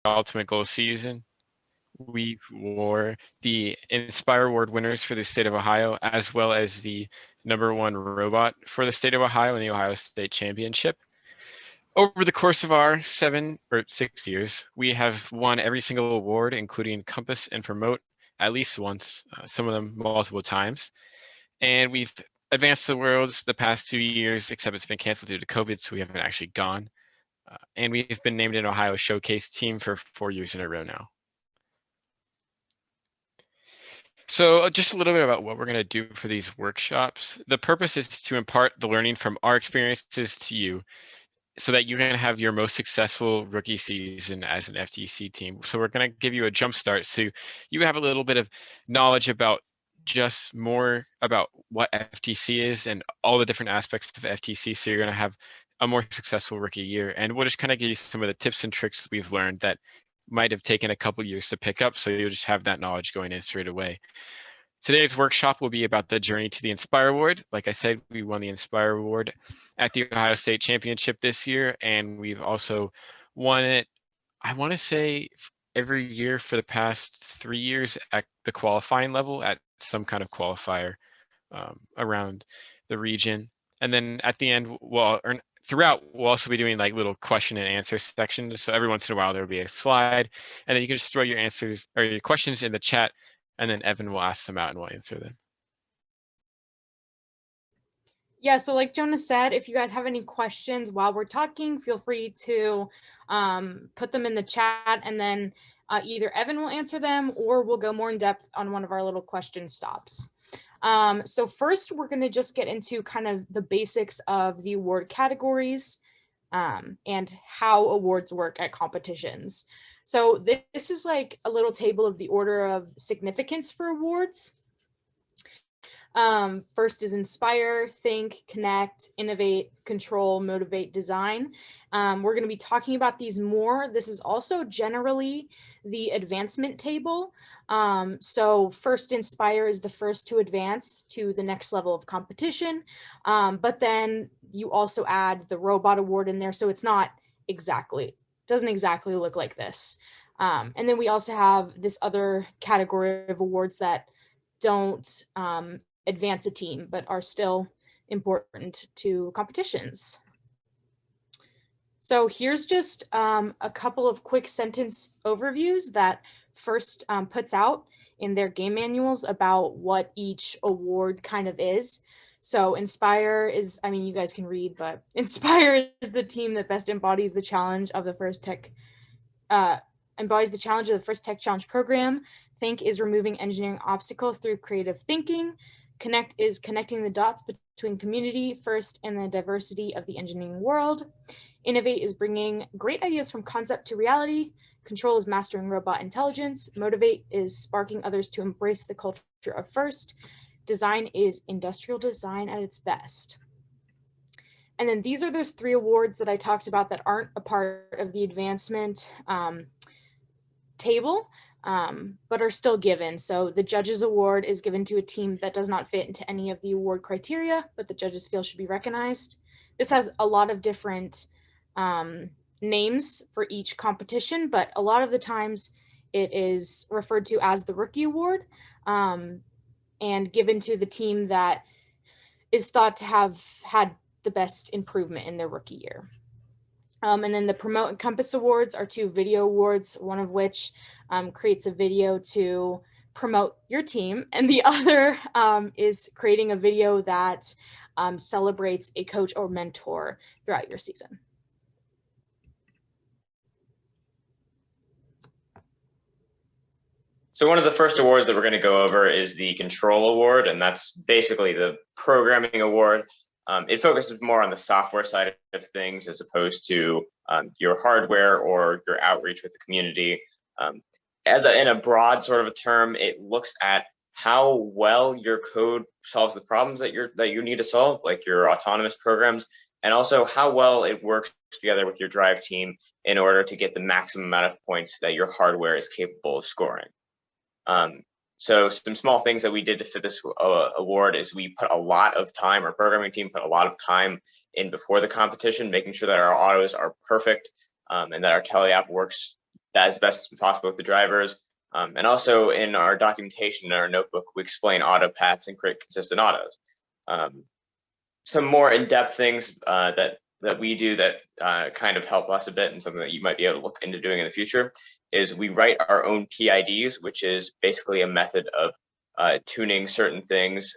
ultimate goal season, we wore the Inspire Award winners for the state of Ohio, as well as the #1 robot for the state of Ohio in the Ohio State Championship. Over the course of our 7 or 6 years, we have won every single award, including Compass and Promote, at least once, some of them multiple times. And we've advanced the Worlds the past 2 years, except it's been canceled due to COVID, so we haven't actually gone. And we've been named an Ohio Showcase team for 4 years in a row now. So just a little bit about what we're going to do for these workshops. The purpose is to impart the learning from our experiences to you so that you're going to have your most successful rookie season as an FTC team. So we're going to give you a jump start so you have a little bit of knowledge about just more about what FTC is and all the different aspects of FTC. So you're going to have a more successful rookie year. And we'll just kind of give you some of the tips and tricks we've learned that might have taken a couple years to pick up. So you'll just have that knowledge going in straight away. Today's workshop will be about the journey to the Inspire Award. Like I said, we won the Inspire Award at the Ohio State Championship this year, and we've also won it, I want to say, every year for the past 3 years at the qualifying level at some kind of qualifier around the region. And then at the end, throughout, we'll also be doing like little question and answer sections. So every once in a while, there will be a slide, and then you can just throw your answers or your questions in the chat, and then Evan will ask them out and we'll answer them. Yeah, so like Jonas said, if you guys have any questions while we're talking, feel free to put them in the chat, and then either Evan will answer them or we'll go more in depth on one of our little question stops. So first, we're going to just get into kind of the basics of the award categories and how awards work at competitions. So this is like a little table of the order of significance for awards. First is inspire, think, connect, innovate, control, motivate, design. We're going to be talking about these more. This is also generally the advancement table. So first, inspire is the first to advance to the next level of competition. But then you also add the robot award in there. So it's not exactly, doesn't exactly look like this. And then we also have this other category of awards that don't advance a team, but are still important to competitions. So here's just a couple of quick sentence overviews that First puts out in their game manuals about what each award kind of is. So Inspire is, I mean, you guys can read, but Inspire is the team that best embodies the challenge of the first tech challenge program. Think is removing engineering obstacles through creative thinking. Connect is connecting the dots between community first and the diversity of the engineering world. Innovate is bringing great ideas from concept to reality. Control is mastering robot intelligence. Motivate is sparking others to embrace the culture of first. Design is industrial design at its best. And then these are those 3 awards that I talked about that aren't a part of the advancement table, but are still given. So the judges award is given to a team that does not fit into any of the award criteria, but the judges feel should be recognized. This has a lot of different names for each competition, but a lot of the times it is referred to as the rookie award and given to the team that is thought to have had the best improvement in their rookie year. And then the Promote and Compass Awards are 2 video awards, one of which creates a video to promote your team, and the other is creating a video that celebrates a coach or mentor throughout your season. So one of the first awards that we're going to go over is the Control Award, and that's basically the programming award. It focuses more on the software side of things as opposed to your hardware or your outreach with the community. In a broad sort of a term, it looks at how well your code solves the problems that you need to solve, like your autonomous programs, and also how well it works together with your drive team in order to get the maximum amount of points that your hardware is capable of scoring. So some small things that we did to fit this award is we put a lot of time, our programming team put a lot of time in before the competition, making sure that our autos are perfect and that our tele app works that as best as possible with the drivers. And also in our documentation in our notebook, we explain auto paths and create consistent autos. Some more in-depth things that we do that kind of help us a bit, and something that you might be able to look into doing in the future, is we write our own PIDs, which is basically a method of tuning certain things.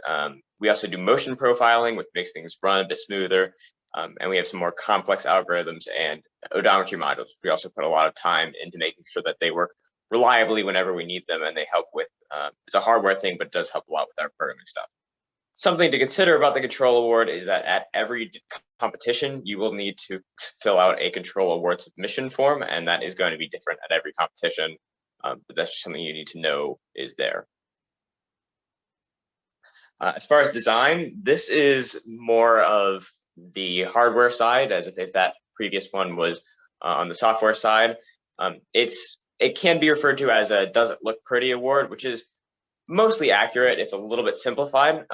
We also do motion profiling, which makes things run a bit smoother. And we have some more complex algorithms and odometry modules. We also put a lot of time into making sure that they work reliably whenever we need them, and they help with, it's a hardware thing, but it does help a lot with our programming stuff. Something to consider about the control award is that at every competition, you will need to fill out a control award submission form, and that is going to be different at every competition. But that's just something you need to know is there. As far as design, this is more of the hardware side, as if that previous one was on the software side. It can be referred to as a "does it look pretty" award, which is mostly accurate. It's a little bit simplified.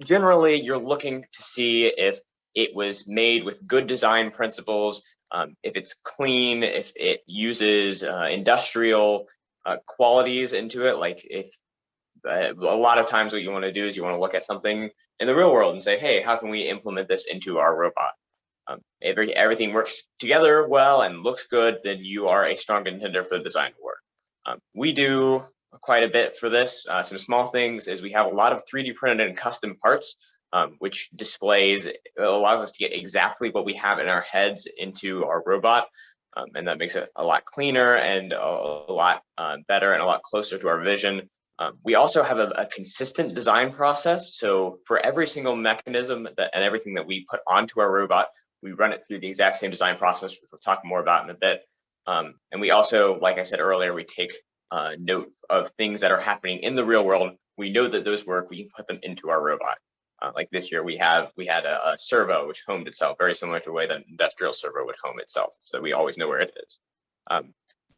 Generally, you're looking to see if it was made with good design principles, if it's clean, if it uses industrial qualities into it. Like if a lot of times what you want to do is you want to look at something in the real world and say, hey, how can we implement this into our robot? If everything works together well and looks good, then you are a strong contender for the design award. We do quite a bit for this. Some small things is we have a lot of 3D printed and custom parts, which allows us to get exactly what we have in our heads into our robot. And that makes it a lot cleaner and a lot better and a lot closer to our vision. We also have a consistent design process. So for every single mechanism and everything that we put onto our robot, we run it through the exact same design process, which we'll talk more about in a bit. And we also, like I said earlier, we take note of things that are happening in the real world. We know that those work, we can put them into our robot. Like this year, we had a servo which homed itself, very similar to the way that an industrial servo would home itself. So we always know where it is.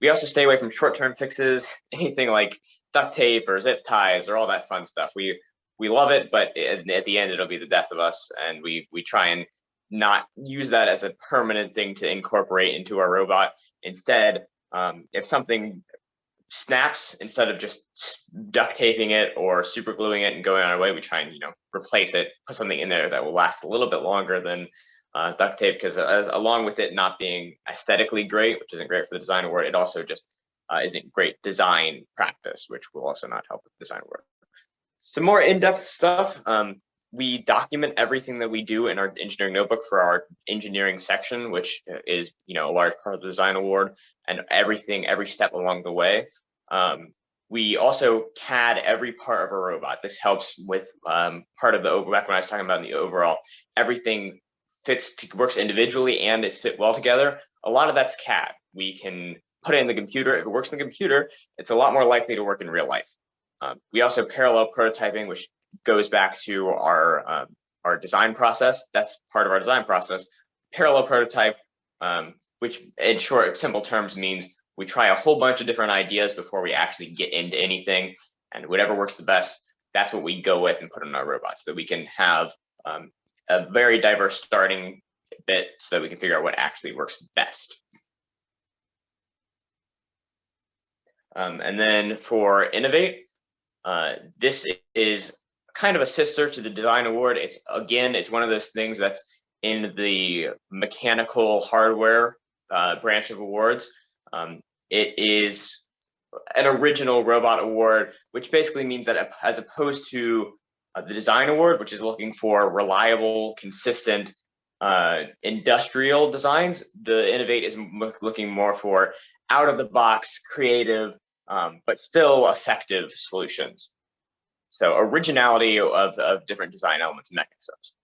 We also stay away from short-term fixes, anything like duct tape or zip ties or all that fun stuff. We love it, but at the end, it'll be the death of us. And we try and not use that as a permanent thing to incorporate into our robot. Instead, if something snaps, instead of just duct taping it or super gluing it and going on our way, we try and replace it, put something in there that will last a little bit longer than duct tape, because along with it not being aesthetically great, which isn't great for the design award, it also just isn't great design practice, which will also not help with design work. Some more in-depth stuff. We document everything that we do in our engineering notebook for our engineering section, which is a large part of the design award, and every step along the way. We also CAD every part of a robot. This helps with part of the back when I was talking about the overall, everything works individually and is fit well together. A lot of that's CAD. We can put it in the computer. If it works in the computer, it's a lot more likely to work in real life. We also parallel prototyping, which goes back to our design process. That's part of our design process. Parallel prototype, which in short, simple terms means we try a whole bunch of different ideas before we actually get into anything, and whatever works the best, that's what we go with and put in our robot, so that we can have a very diverse starting bit, so that we can figure out what actually works best. And then for Innovate, this is kind of a sister to the design award. It's one of those things that's in the mechanical hardware branch of awards. It is an original robot award, which basically means that as opposed to the design award, which is looking for reliable, consistent industrial designs, the Innovate is looking more for out of the box, creative, but still effective solutions. So originality of different design elements and mechanisms.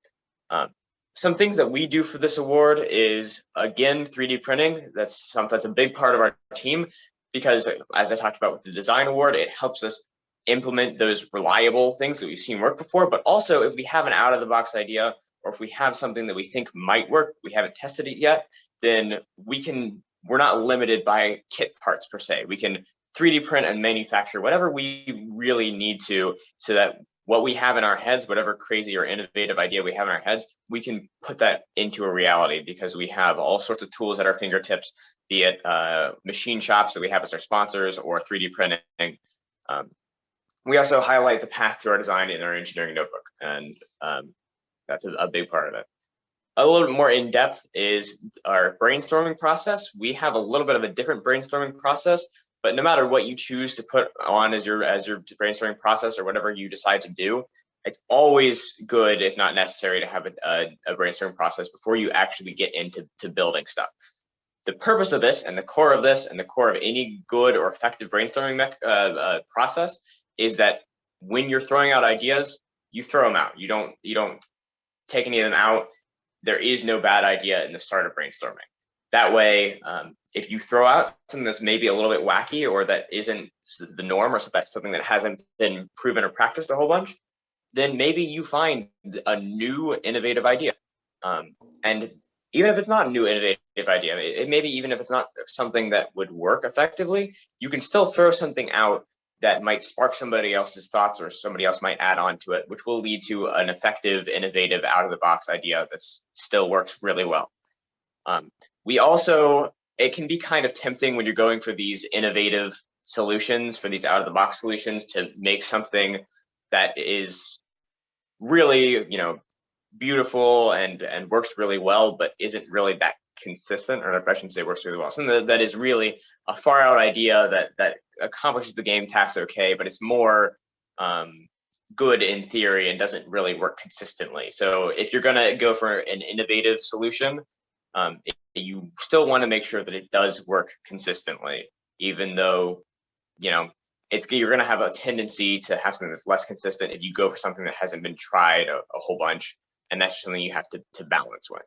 Some things that we do for this award is, again, 3D printing. That's a big part of our team, because as I talked about with the design award, it helps us implement those reliable things that we've seen work before. But also, if we have an out of the box idea, or if we have something that we think might work, we haven't tested it yet, then we're not limited by kit parts per se. We can 3D print and manufacture whatever we really need to, so that what we have in our heads, whatever crazy or innovative idea we have in our heads, we can put that into a reality because we have all sorts of tools at our fingertips, be it machine shops that we have as our sponsors or 3D printing. We also highlight the path to our design in our engineering notebook, and that's a big part of it. A little bit more in depth is our brainstorming process. We have a little bit of a different brainstorming process, but no matter what you choose to put on as your brainstorming process or whatever you decide to do, it's always good, if not necessary, to have a brainstorming process before you actually get into building stuff. The purpose of this and the core of this and the core of any good or effective brainstorming process is that when you're throwing out ideas, you throw them out. You don't take any of them out. There is no bad idea in the start of brainstorming. That way, if you throw out something that's maybe a little bit wacky or that isn't the norm, or so that's something that hasn't been proven or practiced a whole bunch, then maybe you find a new innovative idea. And even if it's not a new innovative idea, maybe even if it's not something that would work effectively, you can still throw something out that might spark somebody else's thoughts or somebody else might add on to it, which will lead to an effective, innovative, out-of-the-box idea that still works really well. It can be kind of tempting when you're going for these innovative solutions, for these out-of-the-box solutions, to make something that is really, beautiful and works really well, but isn't really that consistent, or if I shouldn't say works really well. Something that is really a far out idea that accomplishes the game tasks okay, but it's more good in theory and doesn't really work consistently. So if you're gonna go for an innovative solution, you still want to make sure that it does work consistently, even though, you're going to have a tendency to have something that's less consistent if you go for something that hasn't been tried a whole bunch, and that's something you have to balance with.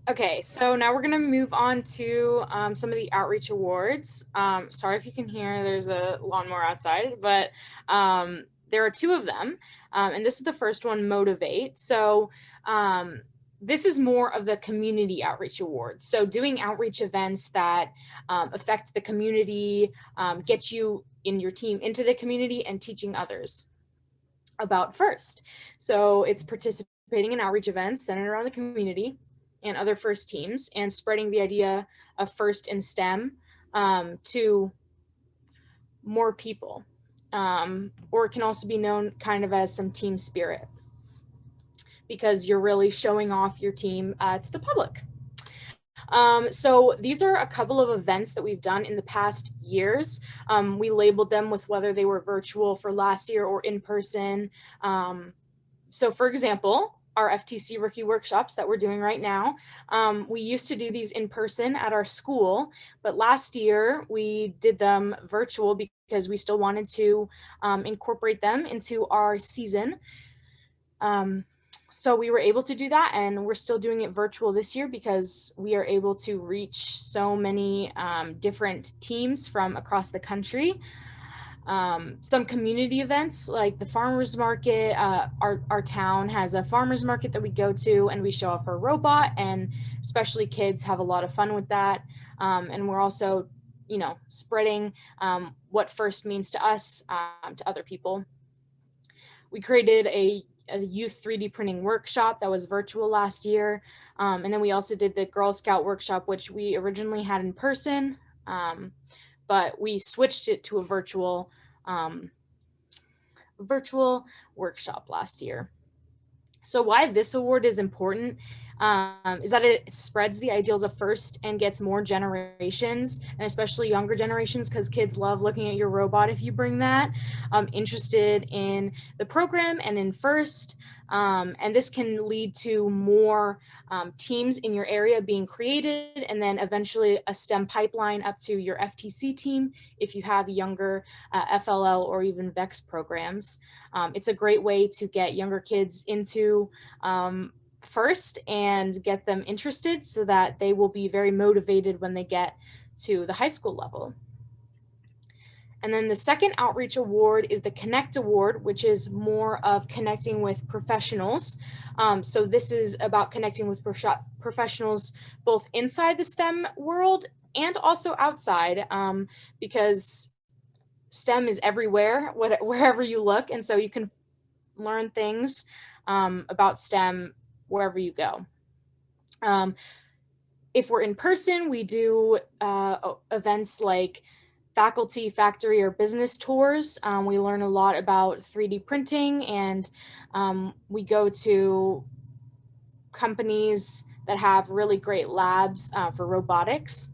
Okay, so now we're going to move on to some of the outreach awards. Sorry if you can hear, there's a lawnmower outside, but there are two of them. And this is the first one, Motivate. So this is more of the community outreach award. So doing outreach events that affect the community, get you and your team into the community and teaching others about FIRST. So it's participating in outreach events centered around the community and other FIRST teams, and spreading the idea of FIRST in STEM to more people. Or it can also be known kind of as some team spirit, because you're really showing off your team to the public. So these are a couple of events that we've done in the past years. We labeled them with whether they were virtual for last year or in person. So for example, our FTC rookie workshops that we're doing right now, we used to do these in person at our school, but last year we did them virtual because we still wanted to incorporate them into our season. So we were able to do that, and we're still doing it virtual this year because we are able to reach so many different teams from across the country. Some community events like the farmers market, our town has a farmers market that we go to, and we show off our robot, and especially kids have a lot of fun with that. And we're also, spreading what FIRST means to us, to other people. We created a youth 3D printing workshop that was virtual last year. And then we also did the Girl Scout workshop, which we originally had in person, but we switched it to a virtual workshop last year. So why this award is important is that it spreads the ideals of FIRST and gets more generations, and especially younger generations, because kids love looking at your robot if you bring that, interested in the program and in FIRST. And this can lead to more teams in your area being created, and then eventually a STEM pipeline up to your FTC team if you have younger FLL or even VEX programs. It's a great way to get younger kids into FIRST and get them interested so that they will be very motivated when they get to the high school level. And then the second outreach award is the Connect Award, which is more of connecting with professionals. So this is about connecting with professionals both inside the STEM world and also outside, because STEM is everywhere, wherever you look, and so you can learn things about STEM wherever you go. If we're in person, we do events like faculty, factory, or business tours. We learn a lot about 3D printing, and we go to companies that have really great labs for robotics.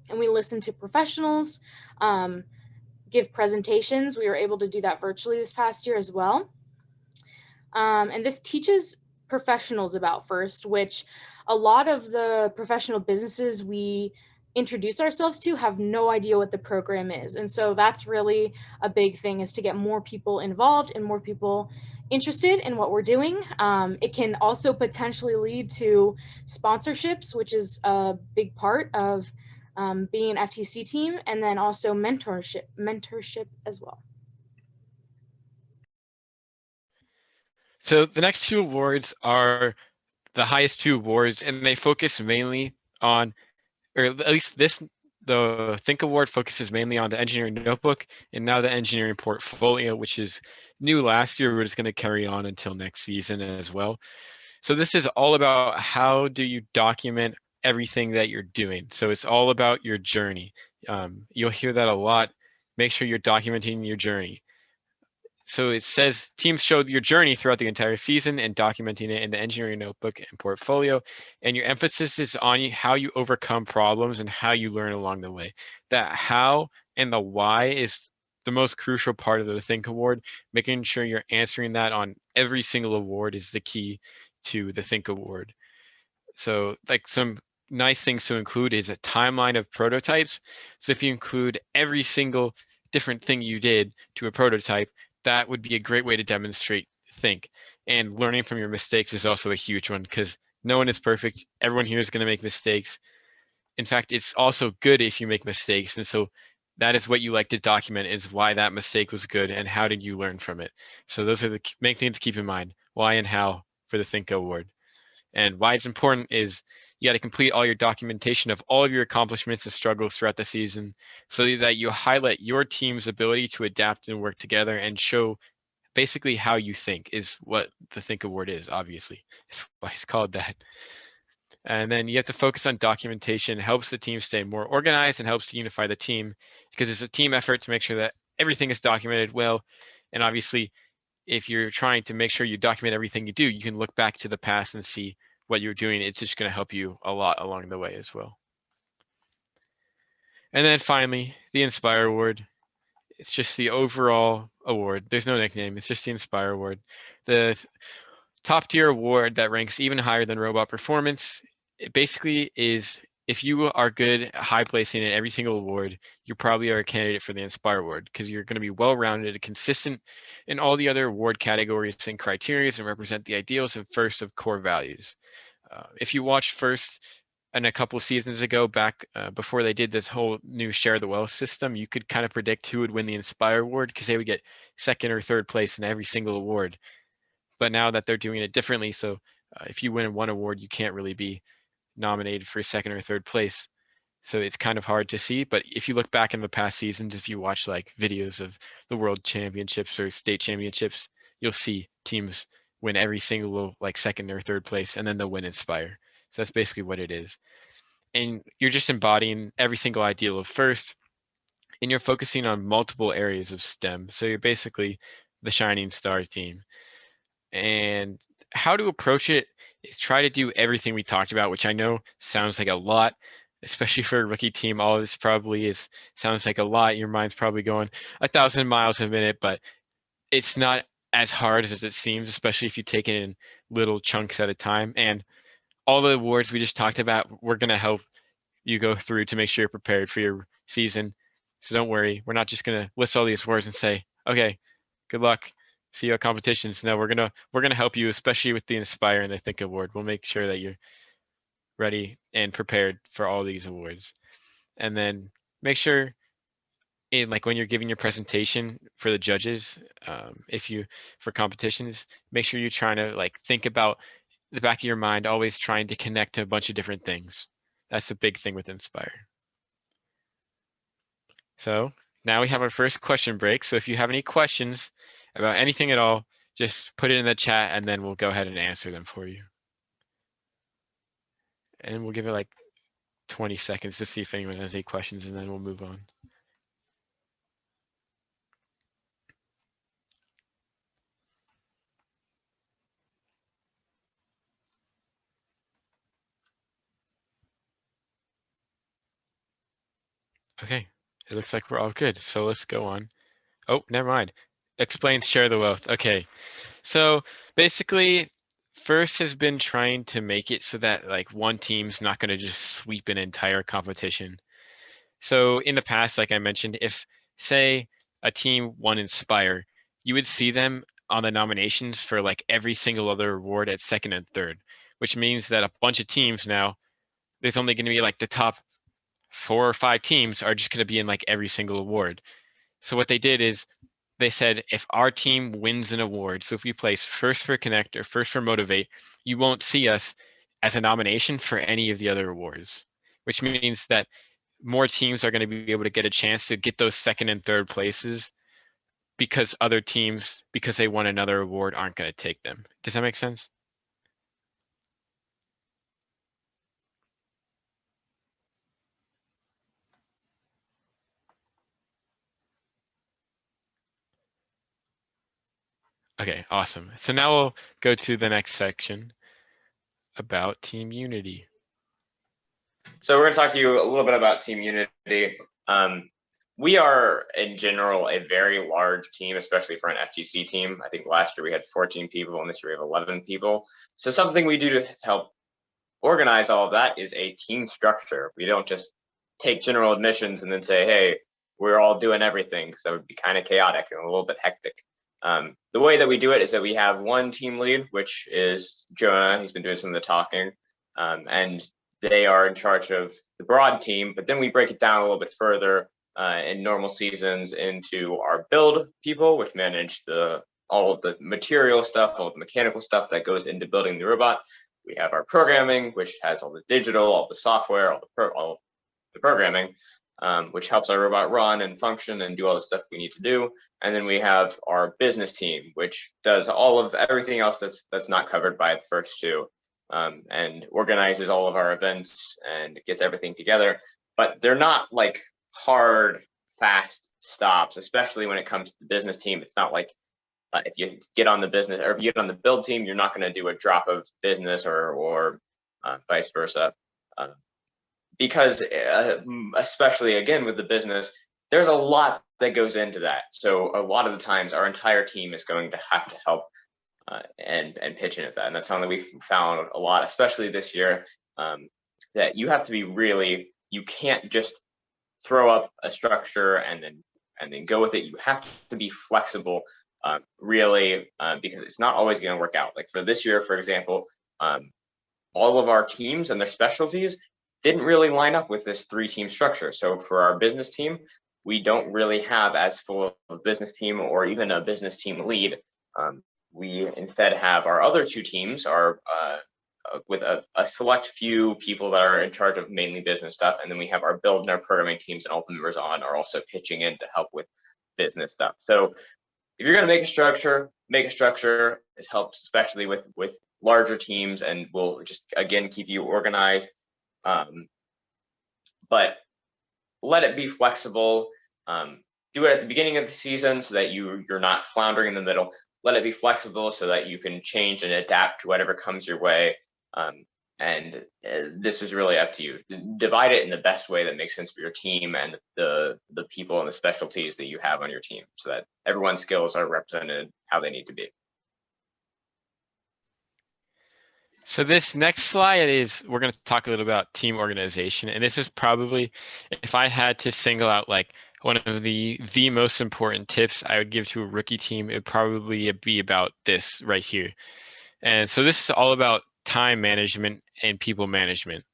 And we listen to professionals give presentations. We were able to do that virtually this past year as well. And this teaches professionals about FIRST, which a lot of the professional businesses we introduce ourselves to have no idea what the program is. And so that's really a big thing, is to get more people involved and more people interested in what we're doing. It can also potentially lead to sponsorships, which is a big part of being an FTC team, and then also mentorship as well. So the next two awards are the highest two awards, and they focus mainly on, or at least the Think Award focuses mainly on the engineering notebook and now the engineering portfolio, which is new last year, but it's going to carry on until next season as well. So this is all about how do you document everything that you're doing. So it's all about your journey. You'll hear that a lot. Make sure you're documenting your journey. So it says teams showed your journey throughout the entire season and documenting it in the engineering notebook and portfolio. And your emphasis is on how you overcome problems and how you learn along the way. That how and the why is the most crucial part of the Think Award. Making sure you're answering that on every single award is the key to the Think Award. So like some nice things to include is a timeline of prototypes. So if you include every single different thing you did to a prototype, that would be a great way to demonstrate think. And learning from your mistakes is also a huge one, because no one is perfect. Everyone here is going to make mistakes. In fact, it's also good if you make mistakes. And so that is what you like to document, is why that mistake was good and how did you learn from it. So those are the main things to keep in mind, why and how for the Think Award. And why it's important is you got to complete all your documentation of all of your accomplishments and struggles throughout the season, so that you highlight your team's ability to adapt and work together and show basically how you think, is what the Think Award is, obviously. That's why it's called that. And then you have to focus on documentation. It helps the team stay more organized and helps to unify the team, because it's a team effort to make sure that everything is documented well. And obviously, if you're trying to make sure you document everything you do, you can look back to the past and see what you're doing. It's just going to help you a lot along the way as well. And then finally, the Inspire Award. It's just the overall award. There's no nickname. It's just the Inspire Award. The top tier award that ranks even higher than robot performance. It basically is, if you are good at high placing in every single award, you probably are a candidate for the Inspire Award, because you're going to be well-rounded and consistent in all the other award categories and criteria and represent the ideals and FIRST of core values. If you watched FIRST and a couple of seasons ago, back before they did this whole new Share the Wealth system, you could kind of predict who would win the Inspire Award, because they would get second or third place in every single award. But now that they're doing it differently, so if you win one award, you can't really be nominated for second or third place. So it's kind of hard to see. But if you look back in the past seasons, if you watch like videos of the world championships or state championships, you'll see teams win every single like second or third place, and then they'll win Inspire. So that's basically what it is. And you're just embodying every single ideal of FIRST, and you're focusing on multiple areas of STEM. So you're basically the shining star team. And how to approach it is try to do everything we talked about, which I know sounds like a lot, especially for a rookie team. All of this probably sounds like a lot. Your mind's probably going 1,000 miles a minute, but it's not as hard as it seems, especially if you take it in little chunks at a time. And all the awards we just talked about, we're going to help you go through to make sure you're prepared for your season. So don't worry. We're not just going to list all these awards and say, okay, good luck, see you at competitions. No, we're gonna help you, especially with the Inspire and the Think Award. We'll make sure that you're ready and prepared for all these awards. And then make sure, like when you're giving your presentation for the judges, for competitions, make sure you're trying to like think about the back of your mind, always trying to connect to a bunch of different things. That's the big thing with Inspire. So now we have our first question break. So if you have any questions about anything at all, just put it in the chat and then we'll go ahead and answer them for you. And we'll give it like 20 seconds to see if anyone has any questions, and then we'll move on. Okay, it looks like we're all good. So let's go on. Oh, never mind. Explain share the wealth. Okay, so basically, first has been trying to make it so that like one team's not going to just sweep an entire competition. So in the past, like I mentioned, if say a team won Inspire, you would see them on the nominations for like every single other award at second and third, which means that a bunch of teams now, there's only going to be like the top 4 or 5 teams are just going to be in like every single award. So what they did is they said if our team wins an award, so if we place first for Connect or first for Motivate, you won't see us as a nomination for any of the other awards, which means that more teams are going to be able to get a chance to get those second and third places because other teams, because they won another award, aren't going to take them. Does that make sense? Okay, awesome. So now we'll go to the next section about team unity. So we're going to talk to you a little bit about team unity. We are, in general, a very large team, especially for an FTC team. I think last year we had 14 people, and this year we have 11 people. So something we do to help organize all of that is a team structure. We don't just take general admissions and then say, hey, we're all doing everything, because that would be kind of chaotic and a little bit hectic. The way that we do it is that we have one team lead, which is Jonah. He's been doing some of the talking, and they are in charge of the broad team, but then we break it down a little bit further in normal seasons into our build people, which manage all of the material stuff, all the mechanical stuff that goes into building the robot. We have our programming, which has all the digital, all the software, all the programming, which helps our robot run and function and do all the stuff we need to do. And then we have our business team, which does all of everything else that's not covered by the first two, and organizes all of our events and gets everything together. But they're not like hard, fast stops, especially when it comes to the business team. It's not like if you get on the business or if you get on the build team, you're not going to do a drop of business or vice versa. Because especially again with the business, there's a lot that goes into that. So a lot of the times our entire team is going to have to help and pitch into that. And that's something we've found a lot, especially this year, that you have to be really, you can't just throw up a structure and then go with it. You have to be flexible, really, because it's not always going to work out. Like for this year, for example, all of our teams and their specialties didn't really line up with this 3-team structure. So for our business team, we don't really have as full of a business team or even a business team lead. We instead have our other 2 teams are with a select few people that are in charge of mainly business stuff. And then we have our build and our programming teams, and all the members on are also pitching in to help with business stuff. So if you're going to make a structure, It helps especially with larger teams, and will just, again, keep you organized. But let it be flexible. Do it at the beginning of the season so that you're not floundering in the middle. Let it be flexible so that you can change and adapt to whatever comes your way. And this is really up to you. Divide it in the best way that makes sense for your team and the people and the specialties that you have on your team, so that everyone's skills are represented how they need to be. So this next slide is, we're going to talk a little about team organization. And this is probably, if I had to single out like one of the most important tips I would give to a rookie team, it would probably be about this right here. And so this is all about time management and people management.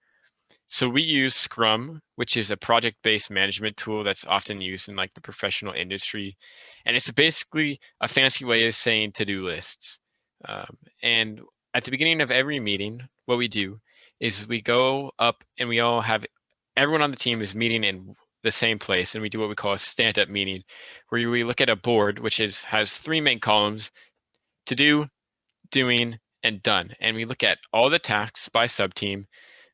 So we use Scrum, which is a project-based management tool that's often used in like the professional industry. And it's basically a fancy way of saying to-do lists. And at the beginning of every meeting, what we do is we go up and we all have, everyone on the team is meeting in the same place, and we do what we call a stand-up meeting, where we look at a board which has 3 main columns: to do, doing, and done. And we look at all the tasks by subteam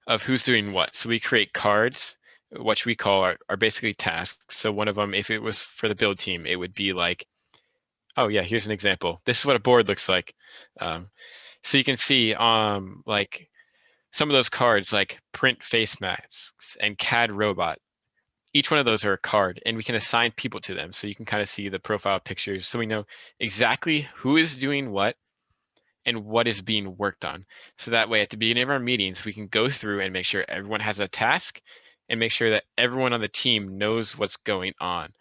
of who's doing what. So we create cards, which we call are basically tasks. So one of them, if it was for the build team, it would be like, oh yeah, here's an example. This is what a board looks like. So you can see like some of those cards, like print face masks and CAD robot. Each one of those are a card, and we can assign people to them. So you can kind of see the profile pictures, so we know exactly who is doing what and what is being worked on. So that way, at the beginning of our meetings, we can go through and make sure everyone has a task and make sure that everyone on the team knows what's going on.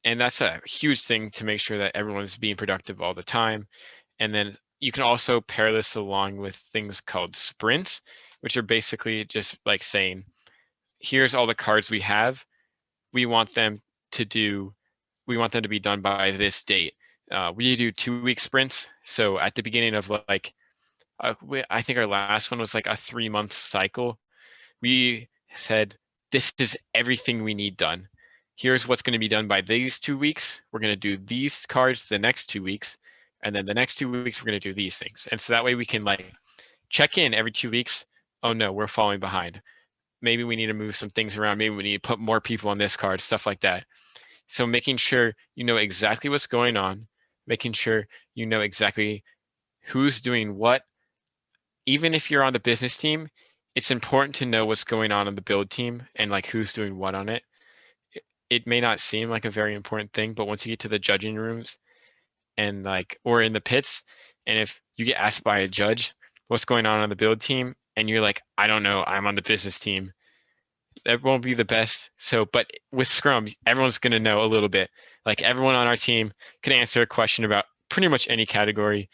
And that's a huge thing to make sure that everyone's being productive all the time. And then you can also pair this along with things called sprints, which are basically just like saying, here's all the cards we have. We want them to be done by this date. We do 2-week sprints. So at the beginning of like, I think our last one was like a 3-month cycle. We said, this is everything we need done. Here's what's going to be done by these 2 weeks. We're going to do these cards the next 2 weeks. And then the next 2 weeks, we're going to do these things. And so that way we can like check in every 2 weeks. Oh no, we're falling behind. Maybe we need to move some things around. Maybe we need to put more people on this card, stuff like that. So making sure you know exactly what's going on, making sure you know exactly who's doing what. Even if you're on the business team, it's important to know what's going on the build team and like who's doing what on it. It may not seem like a very important thing, but once you get to the judging rooms and like, or in the pits, and if you get asked by a judge what's going on the build team, and you're like, I don't know, I'm on the business team, that won't be the best. So, but with Scrum, everyone's going to know a little bit. Like everyone on our team can answer a question about pretty much any category.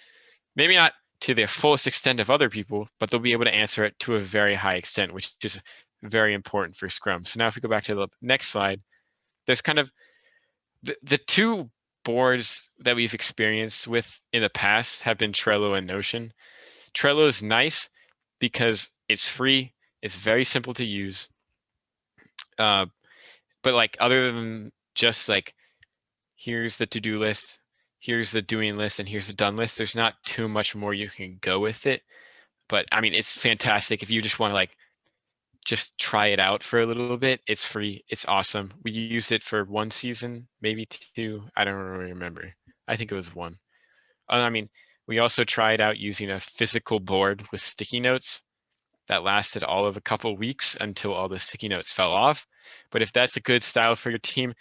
Maybe not to the fullest extent of other people, but they'll be able to answer it to a very high extent, which is very important for Scrum. So now if we go back to the next slide, there's kind of the 2 boards that we've experienced with in the past have been Trello and Notion. Trello is nice because it's free, it's very simple to use. But like other than just like, here's the to-do list, here's the doing list, and here's the done list, there's not too much more you can go with it. But I mean, it's fantastic if you just want to like just try it out for a little bit. It's free, it's awesome. We used it for 1 season, maybe 2, I don't really remember. I think it was 1. I mean, we also tried out using a physical board with sticky notes that lasted all of a couple weeks until all the sticky notes fell off. But if that's a good style for your team,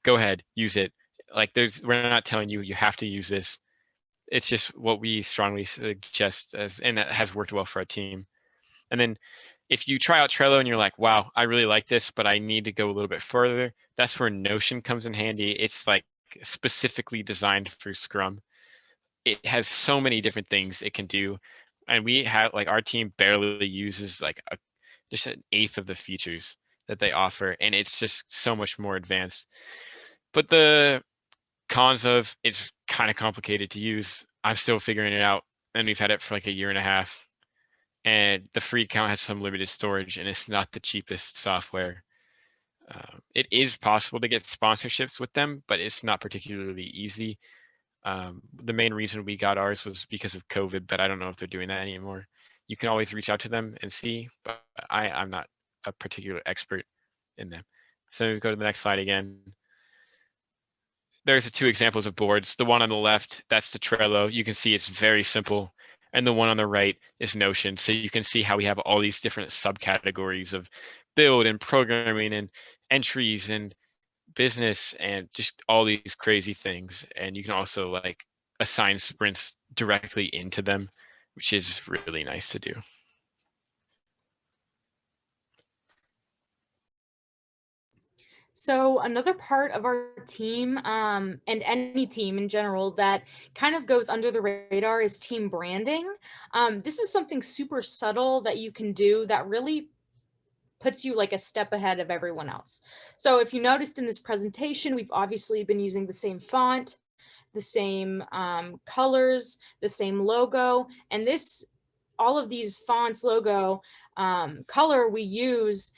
go ahead, use it. Like we're not telling you you have to use this. It's just what we strongly suggest, and that has worked well for our team. And then if you try out Trello and you're like, wow, I really like this, but I need to go a little bit further, that's where Notion comes in handy. It's like specifically designed for Scrum. It has so many different things it can do. And we have like, our team barely uses like just 1/8 of the features that they offer. And it's just so much more advanced. But the cons of it's kind of complicated to use. I'm still figuring it out. And we've had it for like 1.5 years. And the free account has some limited storage, and it's not the cheapest software. It is possible to get sponsorships with them, but it's not particularly easy. The main reason we got ours was because of COVID, but I don't know if they're doing that anymore. You can always reach out to them and see, but I'm not a particular expert in them. So we go to the next slide again. There's the 2 examples of boards. The one on the left, that's the Trello. You can see it's very simple. And the one on the right is Notion. So you can see how we have all these different subcategories of build and programming and entries and business and just all these crazy things. And you can also like assign sprints directly into them, which is really nice to do. So another part of our team, and any team in general, that kind of goes under the radar is team branding. This is something super subtle that you can do that really puts you like a step ahead of everyone else. So if you noticed in this presentation, we've obviously been using the same font, the same colors, the same logo, and all of these fonts, logo, color we use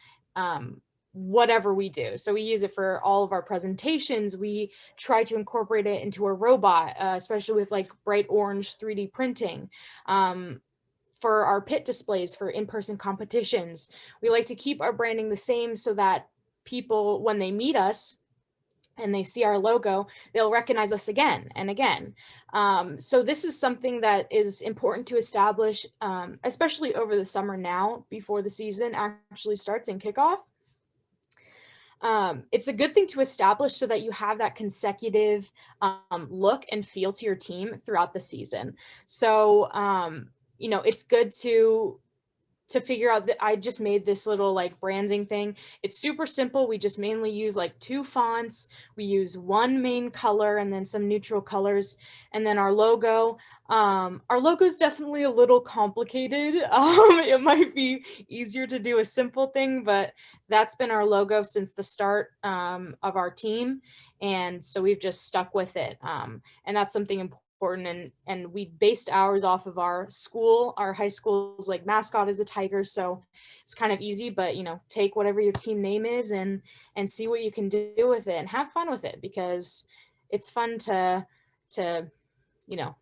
whatever we do. So we use it for all of our presentations. We try to incorporate it into a robot, especially with like bright orange 3D printing. For our pit displays for in-person competitions, we like to keep our branding the same so that people, when they meet us and they see our logo, they'll recognize us again and again. So this is something that is important to establish, especially over the summer now, before the season actually starts and kickoff. It's a good thing to establish so that you have that consecutive look and feel to your team throughout the season. So, you know, it's good to figure out that I just made this little like branding thing. It's super simple. We just mainly use like 2 fonts. We use 1 main color and then some neutral colors. And then our logo is definitely a little complicated. It might be easier to do a simple thing, but that's been our logo since the start of our team. And so we've just stuck with it. And that's something important. And we based ours off of our school. Our high school's like mascot is a tiger, so it's kind of easy. But you know, take whatever your team name is and see what you can do with it and have fun with it, because it's fun to you know,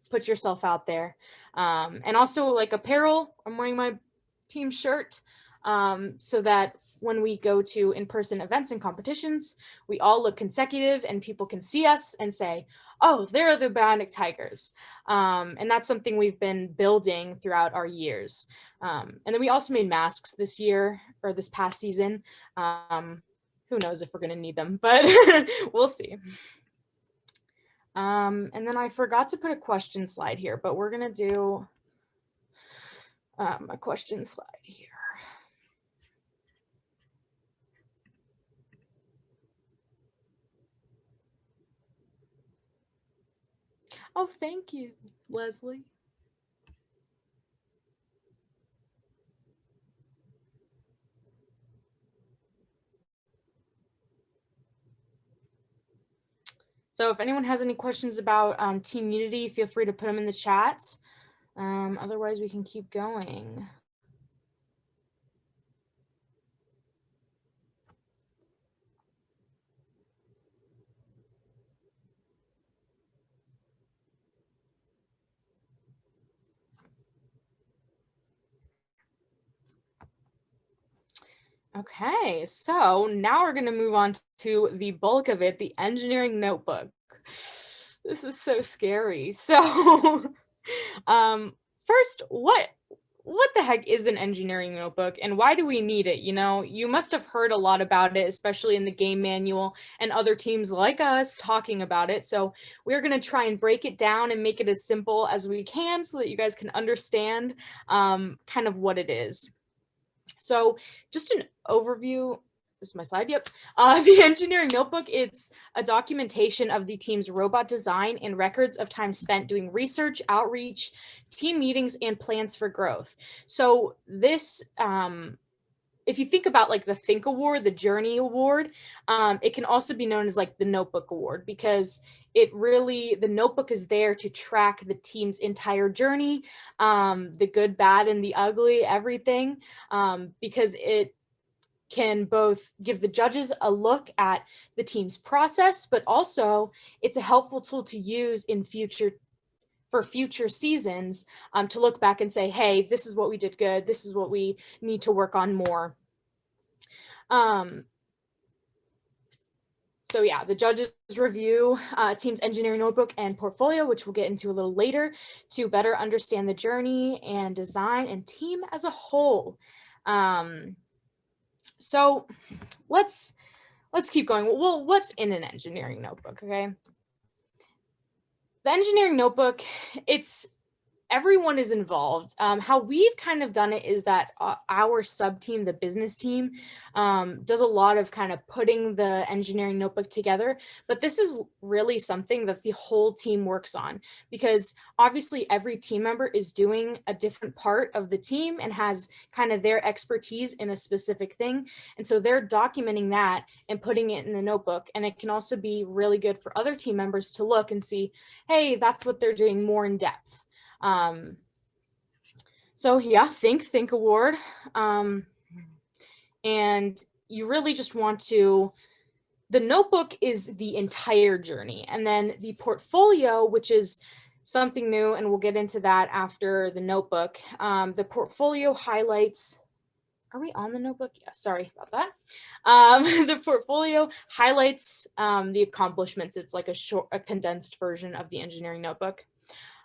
put yourself out there. And also like apparel. I'm wearing my team shirt so that when we go to in-person events and competitions, we all look consecutive and people can see us and say, oh, they're the Bionic Tigers. And that's something we've been building throughout our years. And then we also made masks this year, or this past season. Who knows if we're gonna need them, but we'll see. And then I forgot to put a question slide here, but we're gonna do a question slide here. Oh, thank you, Leslie. So if anyone has any questions about Team Unity, feel free to put them in the chat. Otherwise, we can keep going. Okay, so now we're going to move on to the bulk of it, the engineering notebook. This is so scary. So first, what the heck is an engineering notebook and why do we need it? You know, you must have heard a lot about it, especially in the game manual and other teams like us talking about it. So we're going to try and break it down and make it as simple as we can so that you guys can understand kind of what it is. So just an overview. This is my slide. Yep. The engineering notebook, it's a documentation of the team's robot design and records of time spent doing research, outreach, team meetings, and plans for growth. So this, if you think about like the Think Award, the Journey Award, it can also be known as like the Notebook Award, because it really, the notebook is there to track the team's entire journey, the good, bad, and the ugly, everything, because it can both give the judges a look at the team's process, but also it's a helpful tool to use in for future seasons, to look back and say, hey, this is what we did good. This is what we need to work on more. So yeah, the judges review team's engineering notebook and portfolio, which we'll get into a little later, to better understand the journey and design and team as a whole. So let's keep going. Well, what's in an engineering notebook, okay? The engineering notebook, everyone is involved. How we've kind of done it is that our sub team, the business team, does a lot of kind of putting the engineering notebook together. But this is really something that the whole team works on, because obviously every team member is doing a different part of the team and has kind of their expertise in a specific thing. And so they're documenting that and putting it in the notebook. And it can also be really good for other team members to look and see, hey, that's what they're doing more in depth. So yeah, Think Award. And you really just want to, the notebook is the entire journey. And then the portfolio, which is something new, and we'll get into that after the notebook. The portfolio highlights, are we on the notebook? Yeah, sorry about that. The portfolio highlights the accomplishments. It's like a condensed version of the engineering notebook.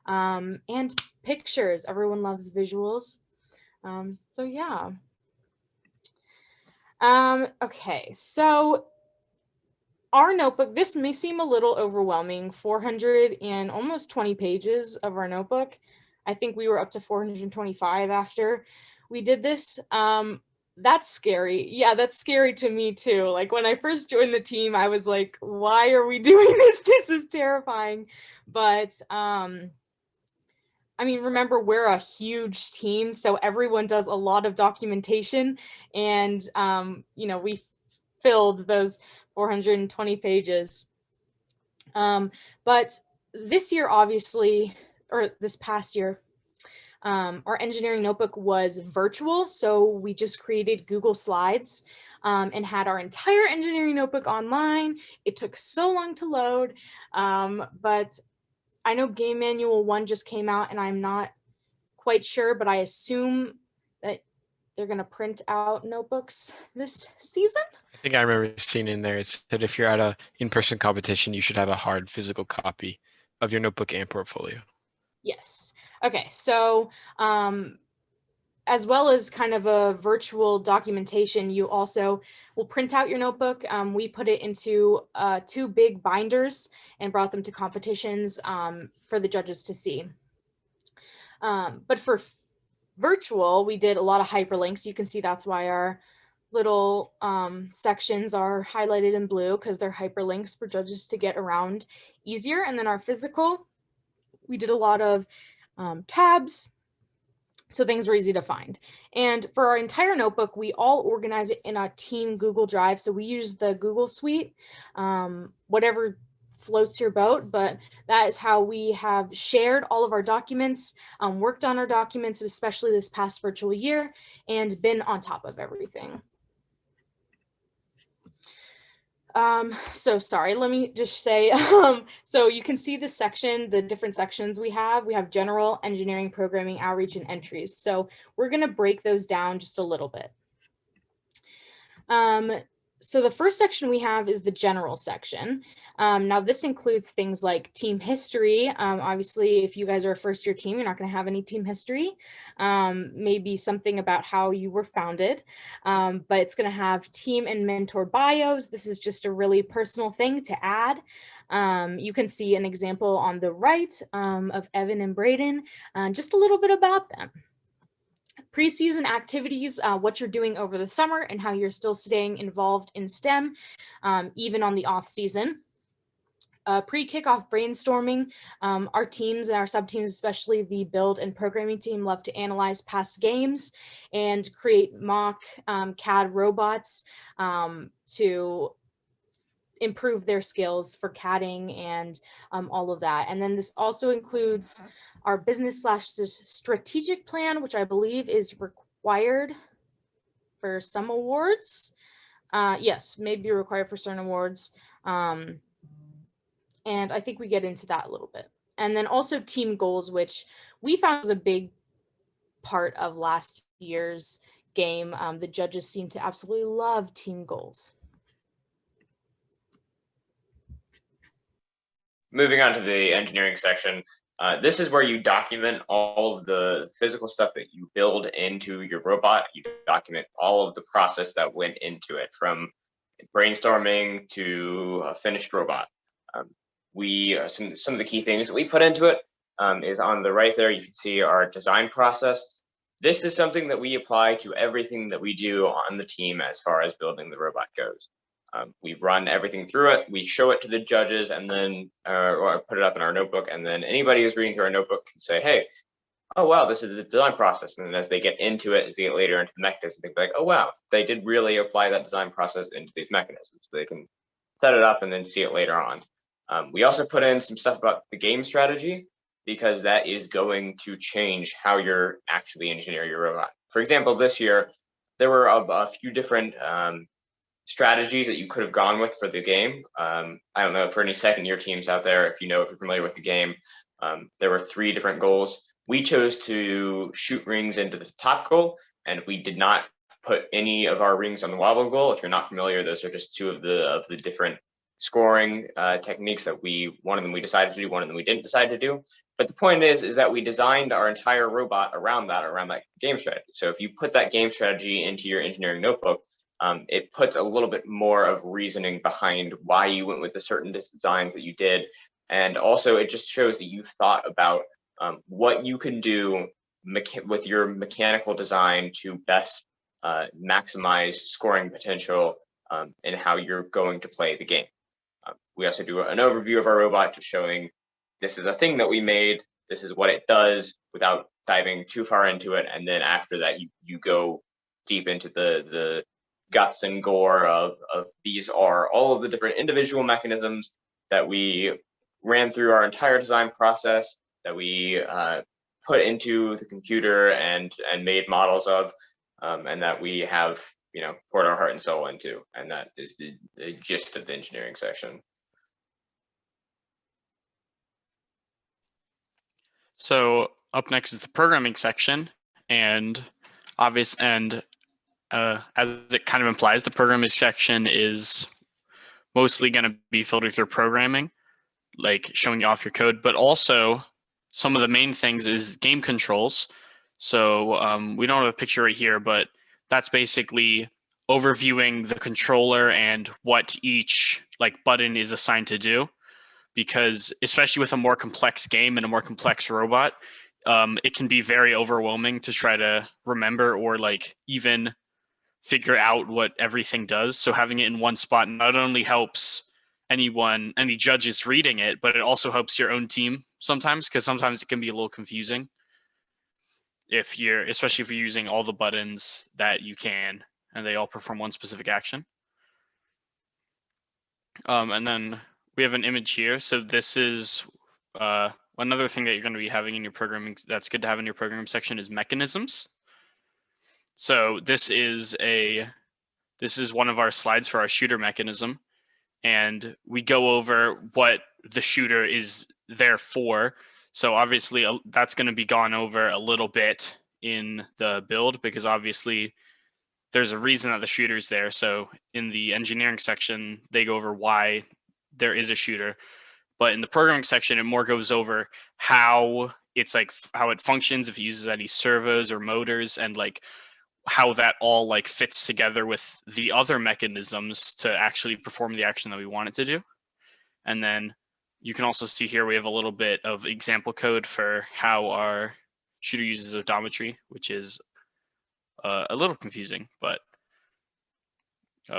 And pictures, everyone loves visuals. So yeah. Okay, so our notebook, this may seem a little overwhelming, 400 and almost 20 pages of our notebook. I think we were up to 425 after we did this. That's scary. Yeah, that's scary to me too. Like when I first joined the team, I was like, why are we doing this? This is terrifying. But I mean, remember, we're a huge team, so everyone does a lot of documentation, and you know, we filled those 420 pages. But this year, obviously, or this past year, our engineering notebook was virtual, so we just created Google Slides and had our entire engineering notebook online. It took so long to load, but I know Game Manual 1 just came out, and I'm not quite sure, but I assume that they're going to print out notebooks this season. I think I remember seeing in there, it said if you're at a in-person competition, you should have a hard physical copy of your notebook and portfolio. Yes. Okay, so as well as kind of a virtual documentation, you also will print out your notebook. We put it into 2 big binders and brought them to competitions for the judges to see. But for virtual, we did a lot of hyperlinks. You can see that's why our little sections are highlighted in blue, because they're hyperlinks for judges to get around easier. And then our physical, we did a lot of tabs, so things were easy to find. And for our entire notebook, we all organize it in a team Google Drive. So we use the Google Suite, whatever floats your boat, but that is how we have shared all of our documents, worked on our documents, especially this past virtual year, and been on top of everything. So sorry, let me just say, so you can see this section, the different sections we have. We have general, engineering, programming, outreach, and entries. So we're going to break those down just a little bit. So the first section we have is the general section. Now this includes things like team history. Obviously, if you guys are a first-year team, you're not going to have any team history. Maybe something about how you were founded, but it's going to have team and mentor bios. This is just a really personal thing to add. You can see an example on the right of Evan and Braden, just a little bit about them. Preseason activities, what you're doing over the summer and how you're still staying involved in STEM, even on the off season. Pre-kickoff brainstorming, our teams and our sub-teams, especially the build and programming team, love to analyze past games and create mock CAD robots to improve their skills for CADing and all of that. And then this also includes our business/strategic plan, which I believe is required for some awards. Yes, maybe required for certain awards. And I think we get into that a little bit. And then also team goals, which we found was a big part of last year's game. The judges seem to absolutely love team goals. Moving on to the engineering section, this is where you document all of the physical stuff that you build into your robot. You document all of the process that went into it, from brainstorming to a finished robot. Some of the key things that we put into it is on the right there. You can see our design process. This is something that we apply to everything that we do on the team as far as building the robot goes. We run everything through it, we show it to the judges, and then or put it up in our notebook, and then anybody who's reading through our notebook can say, hey, oh wow, this is the design process. And then as they get into it, as they get later into the mechanism, they can be like, oh wow, they did really apply that design process into these mechanisms. So they can set it up and then see it later on. We also put in some stuff about the game strategy, because that is going to change how you're actually engineering your robot. For example, this year, there were a few different strategies that you could have gone with for the game. I don't know, for any second-year teams out there, if you're familiar with the game, there were 3 different goals. We chose to shoot rings into the top goal, and we did not put any of our rings on the wobble goal. If you're not familiar, those are just 2 of the different scoring techniques that one of them we decided to do, one of them we didn't decide to do. But the point is that we designed our entire robot around that game strategy. So if you put that game strategy into your engineering notebook, it puts a little bit more of reasoning behind why you went with the certain designs that you did. And also it just shows that you thought about what you can do with your mechanical design to best maximize scoring potential and how you're going to play the game. We also do an overview of our robot, just showing this is a thing that we made, this is what it does, without diving too far into it. And then after that, you go deep into the guts and gore of these are all of the different individual mechanisms that we ran through our entire design process, that we put into the computer and made models of, and that we have poured our heart and soul into. And that is the gist of the engineering section. So up next is the programming section, and as it kind of implies, the programming section is mostly going to be filtered through programming, like showing you off your code, but also some of the main things is game controls. So we don't have a picture right here, but that's basically overviewing the controller and what each button is assigned to do. Because especially with a more complex game and a more complex robot, it can be very overwhelming to try to remember or even figure out what everything does. So having it in one spot not only helps any judges reading it, but it also helps your own team sometimes, because sometimes it can be a little confusing especially if you're using all the buttons that you can and they all perform one specific action. And then we have an image here. So this is another thing that you're going to be having in your programming that's good to have in your programming section is mechanisms. So this is one of our slides for our shooter mechanism, and we go over what the shooter is there for. So obviously that's going to be gone over a little bit in the build, because obviously there's a reason that the shooter's there. So in the engineering section, they go over why there is a shooter. But in the programming section, it more goes over how how it functions, if it uses any servos or motors, and how that all fits together with the other mechanisms to actually perform the action that we want it to do. And then you can also see here we have a little bit of example code for how our shooter uses odometry, which is a little confusing, but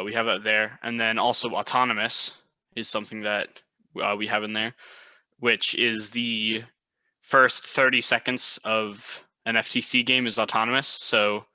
we have that there. And then also autonomous is something that we have in there, which is the first 30 seconds of an FTC game is autonomous. So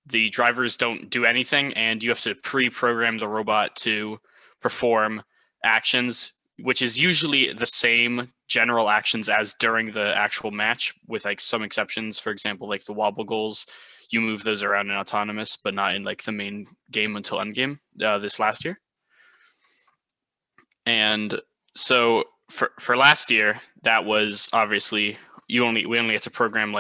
the drivers don't do anything, and you have to pre-program the robot to perform actions, which is usually the same general actions as during the actual match, with some exceptions. For example, the wobble goals, you move those around in autonomous, but not in the main game until endgame this last year. And so for last year, that was obviously we only had to program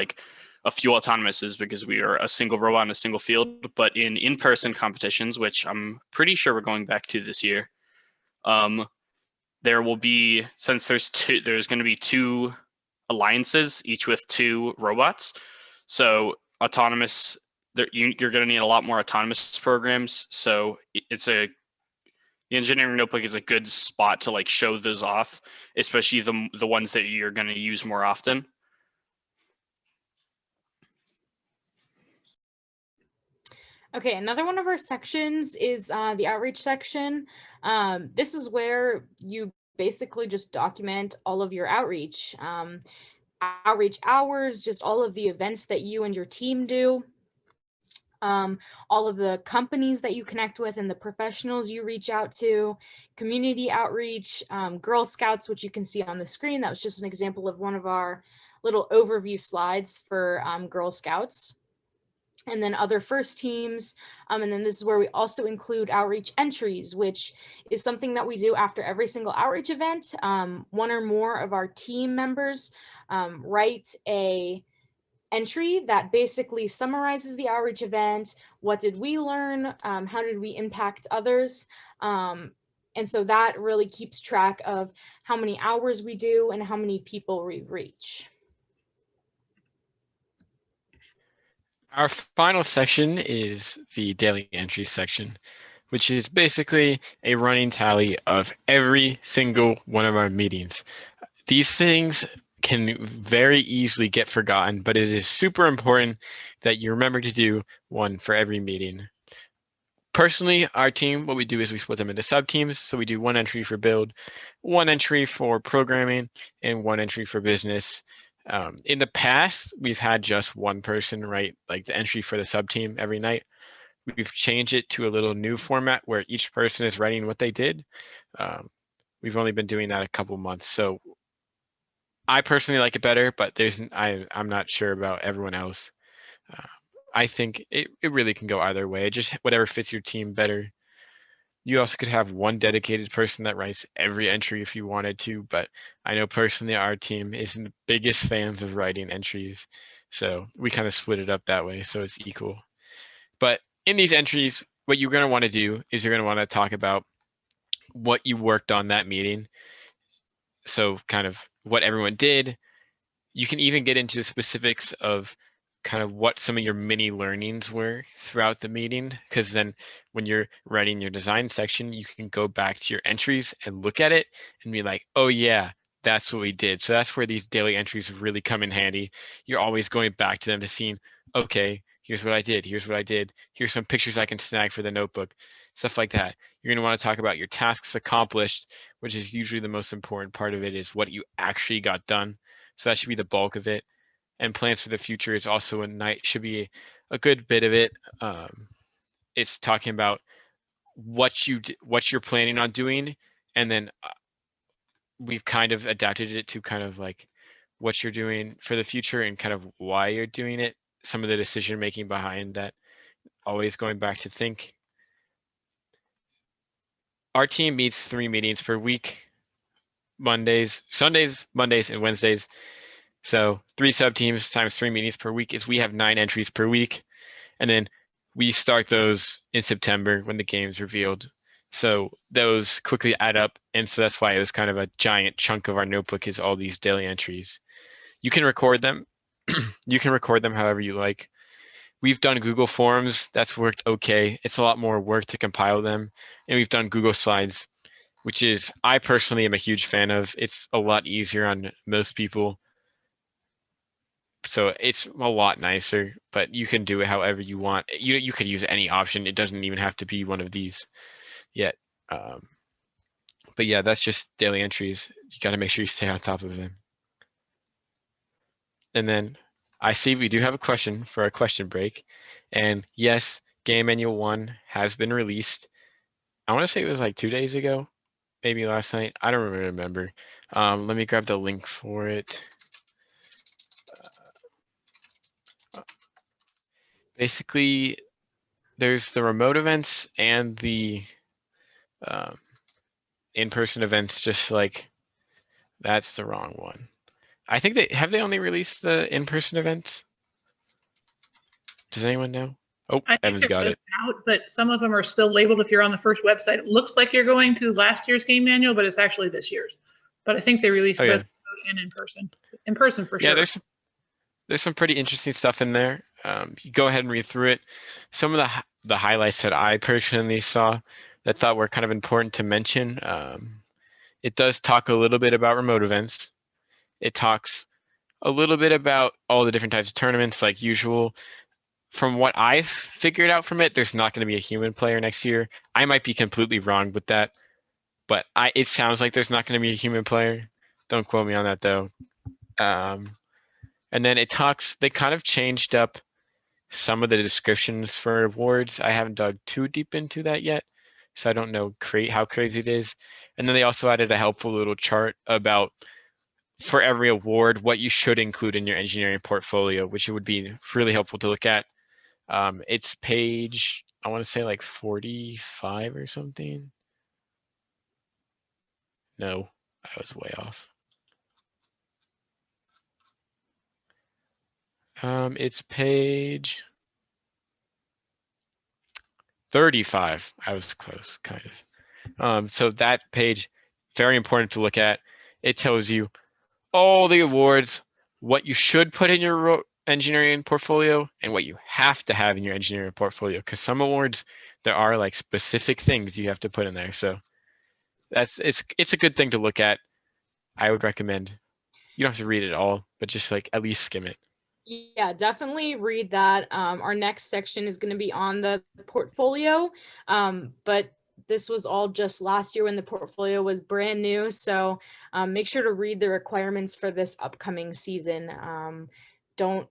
a few autonomouses because we are a single robot in a single field. But in-person competitions, which I'm pretty sure we're going back to this year, there will be, since there's going to be 2 alliances, each with 2 robots. So autonomous, you're going to need a lot more autonomous programs. So the engineering notebook is a good spot to show those off, especially the ones that you're going to use more often. Okay, another one of our sections is the outreach section. This is where you basically just document all of your outreach hours, just all of the events that you and your team do, all of the companies that you connect with and the professionals you reach out to, community outreach, Girl Scouts, which you can see on the screen. That was just an example of one of our little overview slides for Girl Scouts. and then other first teams. And then this is where we also include outreach entries, which is something that we do after every single outreach event. One or more of our team members write a entry that basically summarizes the outreach event. What did we learn? How did we impact others? And so that really keeps track of how many hours we do and how many people we reach. Our final section is the daily entry section, which is basically a running tally of every single one of our meetings. These things can very easily get forgotten, but it is super important that you remember to do one for every meeting. Personally, our team, what we do is we split them into sub-teams. So we do one entry for build, one entry for programming, and one entry for business. In the past, we've had just one person write like the entry for the sub-team every night. We've changed it to a little new format where each person is writing what they did. We've only been doing that a couple months. So I personally like it better, but I'm not sure about everyone else. I think it really can go either way, just whatever fits your team better. You also could have one dedicated person that writes every entry if you wanted to, but I know personally our team isn't the biggest fans of writing entries. So we kind of split it up that way so it's equal. But in these entries, what you're going to want to do is you're going to want to talk about what you worked on that meeting. So kind of what everyone did. You can even get into the specifics of kind of what some of your mini learnings were throughout the meeting, because then when you're writing your design section, you can go back to your entries and look at it and be like, oh yeah, that's what we did. So that's where these daily entries really come in handy. You're always going back to them to see, okay, here's what I did, here's what I did, here's some pictures I can snag for the notebook, stuff like that. You're going to want to talk about your tasks accomplished, which is usually the most important part of it, is what you actually got done. So that should be the bulk of it. And plans for the future is also should be a good bit of it. It's talking about what you're planning on doing, and then we've kind of adapted it to kind of like what you're doing for the future and kind of why you're doing it. Some of the decision making behind that. Always going back to think. Our team meets 3 meetings per week: Sundays, Mondays, and Wednesdays. So 3 sub-teams times 3 meetings per week is we have 9 entries per week. And then we start those in September when the game's revealed. So those quickly add up. And so that's why it was kind of a giant chunk of our notebook is all these daily entries. You can record them. You can record them however you like. We've done Google Forms. That's worked okay. It's a lot more work to compile them. And we've done Google Slides, which is, I personally am a huge fan of. It's a lot easier on most people. So it's a lot nicer, but you can do it however you want. You could use any option. It doesn't even have to be one of these yet. But yeah, that's just daily entries. You got to make sure you stay on top of them. And then I see we do have a question for our question break. And yes, Game Manual 1 has been released. I want to say it was like 2 days ago, maybe last night. I don't really remember. Let me grab the link for it. Basically, there's the remote events and the in-person events, just like that's the wrong one. I think they only released the in-person events. Does anyone know? Oh, Evan's got it. Out, but some of them are still labeled. If you're on the first website, it looks like you're going to last year's game manual, but it's actually this year's. But I think they released both remote and in-person. In-person for sure. Yeah, there's some pretty interesting stuff in there. You go ahead and read through it. Some of the highlights that I personally saw that thought were kind of important to mention. It does talk a little bit about remote events. It talks a little bit about all the different types of tournaments like usual. From what I've figured out from it, there's not going to be a human player next year. I might be completely wrong with that, but it sounds like there's not going to be a human player. Don't quote me on that though. And then they kind of changed up some of the descriptions for awards. I haven't dug too deep into that yet, so I don't know how crazy it is. And then they also added a helpful little chart about, for every award, what you should include in your engineering portfolio, which it would be really helpful to look at. It's page, I want to say like 45 or something. No, I was way off. It's page 35. I was close, kind of. So that page, very important to look at. It tells you all the awards, what you should put in your engineering portfolio, and what you have to have in your engineering portfolio. Because some awards, there are like specific things you have to put in there. So it's a good thing to look at. I would recommend. You don't have to read it all, but just like at least skim it. Yeah, definitely read that. Our next section is going to be on the portfolio, but this was all just last year when the portfolio was brand new. So make sure to read the requirements for this upcoming season. Don't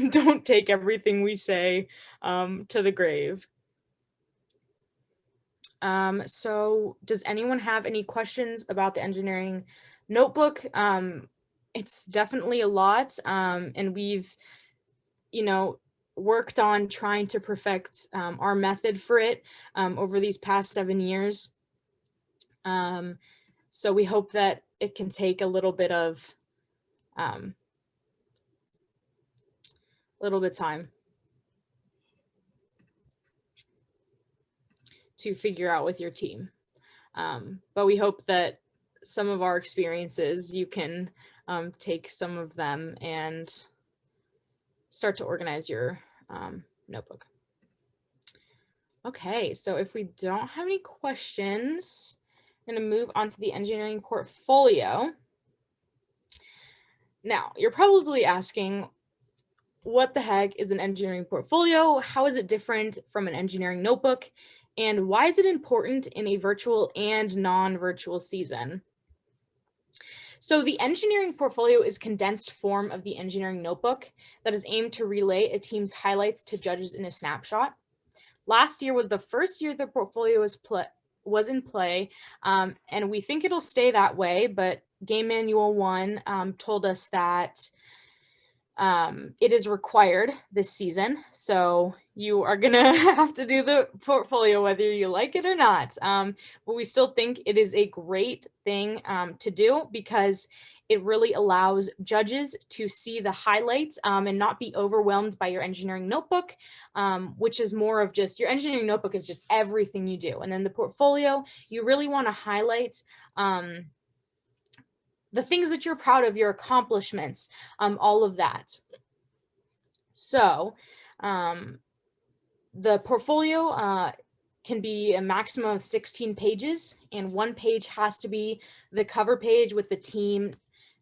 don't take everything we say to the grave. So does anyone have any questions about the engineering notebook? It's definitely a lot, and we've, worked on trying to perfect our method for it over these past 7 years. So we hope that it can take a little bit of time to figure out with your team. But we hope that some of our experiences, you can take some of them and start to organize your notebook. Okay, so if we don't have any questions, I'm going to move on to the engineering portfolio. Now, you're probably asking, what the heck is an engineering portfolio? How is it different from an engineering notebook? And why is it important in a virtual and non-virtual season? So the engineering portfolio is a condensed form of the engineering notebook that is aimed to relay a team's highlights to judges in a snapshot. Last year was the first year the portfolio was in play, and we think it'll stay that way, but Game Manual 1 told us that it is required this season. So you are gonna have to do the portfolio whether you like it or not. But we still think it is a great thing to do because it really allows judges to see the highlights and not be overwhelmed by your engineering notebook, which is more of just, your engineering notebook is just everything you do. And then the portfolio, you really want to highlight the things that you're proud of, your accomplishments, all of that. So the portfolio can be a maximum of 16 pages, and one page has to be the cover page with the team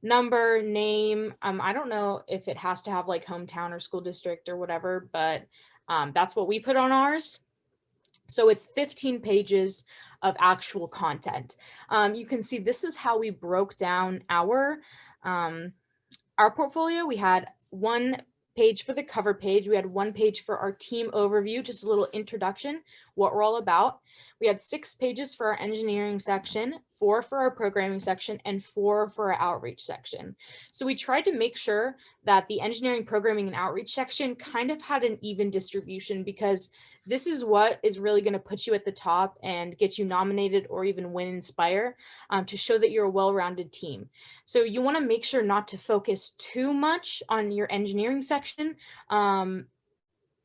number, name. I don't know if it has to have like hometown or school district or whatever, but that's what we put on ours. So it's 15 pages of actual content. You can see this is how we broke down our portfolio. We had one page for the cover page. We had one page for our team overview, just a little introduction, what we're all about. We had 6 pages for our engineering section, 4 for our programming section, and 4 for our outreach section. So we tried to make sure that the engineering, programming, and outreach section kind of had an even distribution, because this is what is really going to put you at the top and get you nominated or even win Inspire, to show that you're a well-rounded team. So you want to make sure not to focus too much on your engineering section.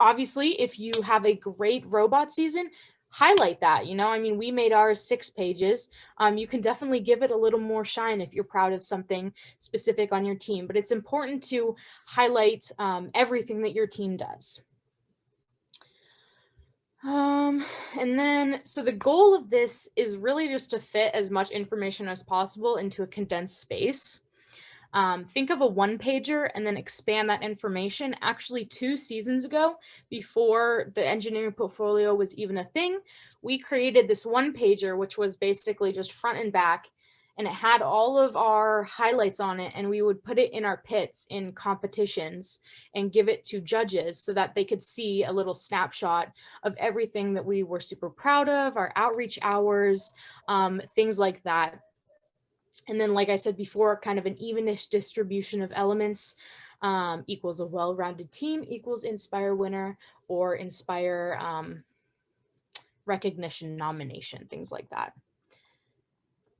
Obviously, if you have a great robot season, highlight that. I mean, we made ours 6 pages. You can definitely give it a little more shine if you're proud of something specific on your team, but it's important to highlight everything that your team does. And then, so the goal of this is really just to fit as much information as possible into a condensed space. Think of a 1-pager and then expand that information. Actually, 2 seasons ago, before the engineering portfolio was even a thing, we created this 1-pager, which was basically just front and back, and it had all of our highlights on it, and we would put it in our pits in competitions and give it to judges so that they could see a little snapshot of everything that we were super proud of, our outreach hours, things like that. And then, like I said before, kind of an evenish distribution of elements. equals a well-rounded team equals Inspire winner, or Inspire recognition nomination, things like that.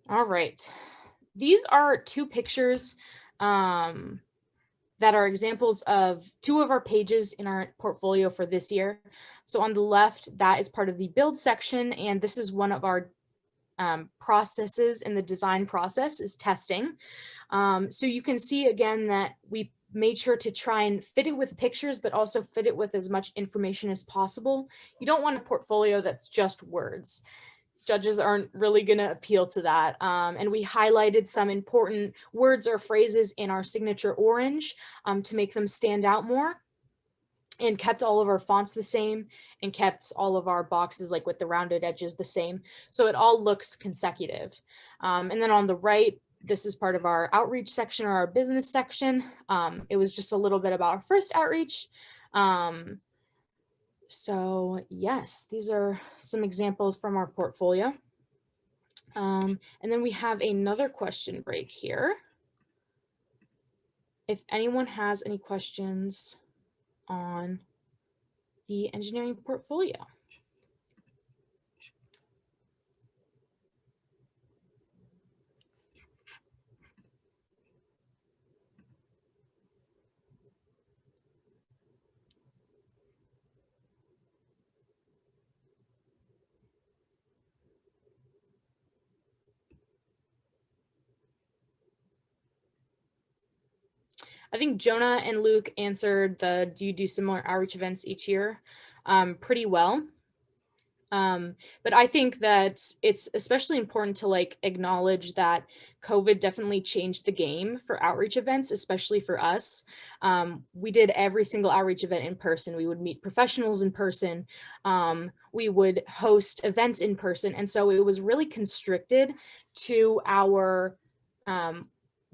All right. These are 2 pictures that are examples of 2 of our pages in our portfolio for this year. So on the left, that is part of the build section, and this is one of our processes in the design process is testing. So you can see again that we made sure to try and fit it with pictures, but also fit it with as much information as possible. You don't want a portfolio that's just words. Judges aren't really going to appeal to that. And we highlighted some important words or phrases in our signature orange to make them stand out more, and kept all of our fonts the same, and kept all of our boxes like with the rounded edges the same. So it all looks consecutive. And then on the right, this is part of our outreach section or our business section. It was just a little bit about our first outreach. So yes, these are some examples from our portfolio. And then we have another question break here. If anyone has any questions on the engineering portfolio. I think Jonah and Luke answered the do you do similar outreach events each year pretty well. But I think that it's especially important to like acknowledge that COVID definitely changed the game for outreach events, especially for us. We did every single outreach event in person. We would meet professionals in person. We would host events in person. And so it was really constricted to our,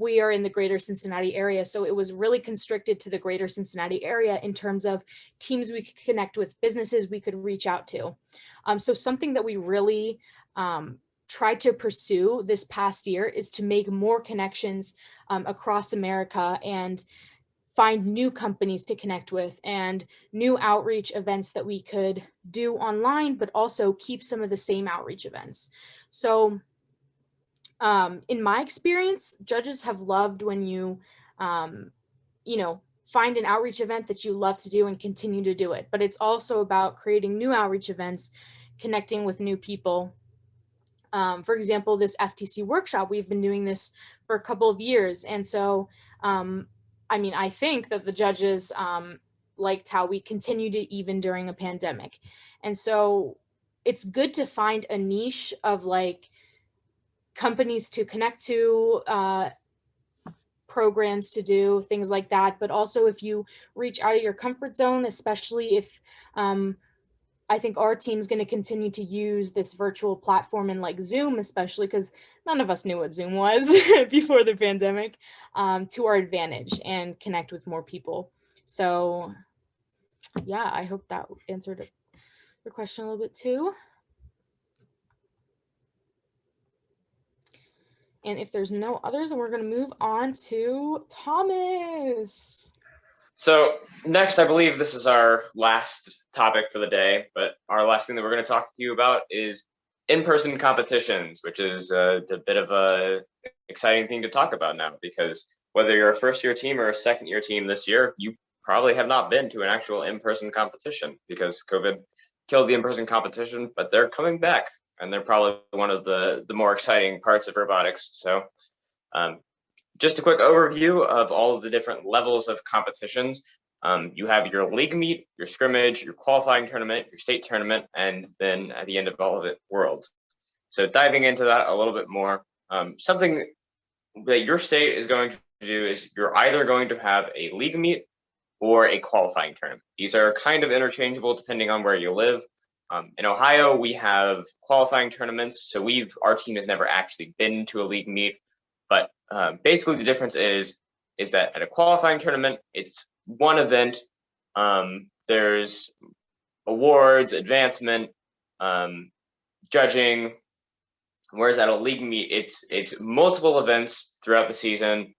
we are in the greater Cincinnati area. So it was really constricted to the greater Cincinnati area in terms of teams we could connect with, businesses we could reach out to. So something that we really tried to pursue this past year is to make more connections across America and find new companies to connect with and new outreach events that we could do online, but also keep some of the same outreach events. So in my experience, judges have loved when you, find an outreach event that you love to do and continue to do it. But it's also about creating new outreach events, connecting with new people. For example, this FTC workshop, we've been doing this for a couple of years. And so, I think that the judges liked how we continued it even during a pandemic. And so it's good to find a niche of like companies to connect to, programs to do, things like that. But also if you reach out of your comfort zone, especially if I think our team's going to continue to use this virtual platform and like Zoom, especially because none of us knew what Zoom was before the pandemic, to our advantage and connect with more people. So yeah, I hope that answered your question a little bit too. And if there's no others, then we're going to move on to Thomas. So next, I believe this is our last topic for the day, but our last thing that we're going to talk to you about is in-person competitions, which is a bit of a exciting thing to talk about now, because whether you're a first-year team or a second-year team this year, you probably have not been to an actual in-person competition because COVID killed the in-person competition, but they're coming back. And they're probably one of the more exciting parts of robotics. So just a quick overview of all of the different levels of competitions. You have your league meet, your scrimmage, your qualifying tournament, your state tournament, and then at the end of all of it, world. So diving into that a little bit more, something that your state is going to do is you're either going to have a league meet or a qualifying tournament. These are kind of interchangeable depending on where you live. In Ohio, we have qualifying tournaments, so our team has never actually been to a league meet, but basically the difference is that at a qualifying tournament, it's one event. There's awards, advancement, judging, whereas at a league meet, it's multiple events throughout the season.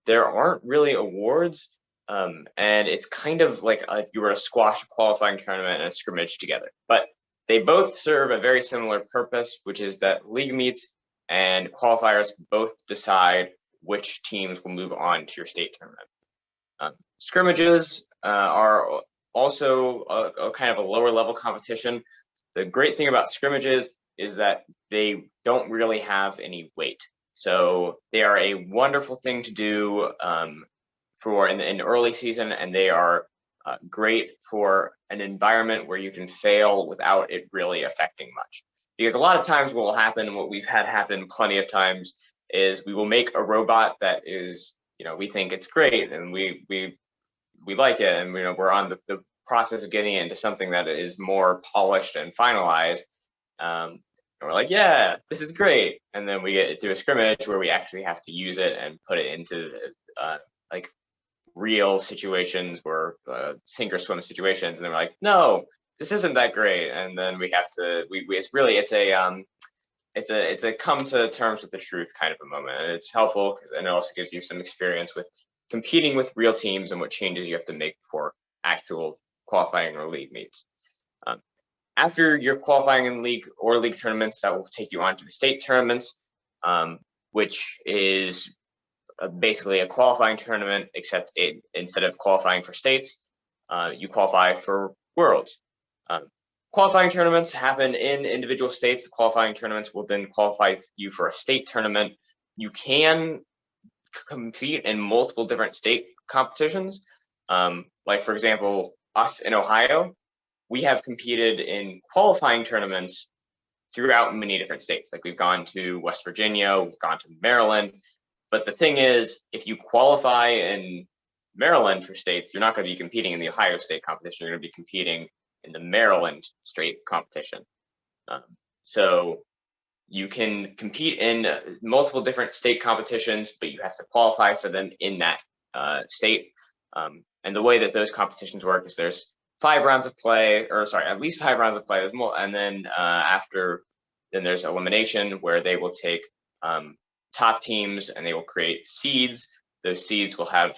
there aren't really awards, and it's kind of like if you were to squash a qualifying tournament and a scrimmage together. But they both serve a very similar purpose, which is that league meets and qualifiers both decide which teams will move on to your state tournament. Scrimmages are also a kind of a lower level competition. The great thing about scrimmages is that they don't really have any weight. So they are a wonderful thing to do for in early season, and they are great for an environment where you can fail without it really affecting much. Because a lot of times what will happen, and what we've had happen plenty of times, is we will make a robot that is, we think it's great and we like it, and we're on the process of getting it into something that is more polished and finalized. And we're like, yeah, this is great. And then we get to a scrimmage where we actually have to use it and put it into like real situations where sink or swim situations. And then we're like, no, this isn't that great. And then we have to, it's a come to terms with the truth kind of a moment. And it's helpful because it also gives you some experience with competing with real teams and what changes you have to make for actual qualifying or league meets. After your qualifying in league or league tournaments, that will take you on to the state tournaments, which is basically a qualifying tournament, except instead of qualifying for states, you qualify for worlds. Qualifying tournaments happen in individual states. The qualifying tournaments will then qualify you for a state tournament. You can compete in multiple different state competitions. Like, for example, us in Ohio, we have competed in qualifying tournaments throughout many different states. Like, we've gone to West Virginia, we've gone to Maryland. But the thing is, if you qualify in Maryland for states, you're not going to be competing in the Ohio state competition. You're going to be competing in the Maryland state competition. So you can compete in multiple different state competitions, but you have to qualify for them in that state. And the way that those competitions work is there's 5 rounds of play, or sorry, at least 5 rounds of play. There's more, and then then there's elimination, where they will take top teams and they will create seeds. Those seeds will have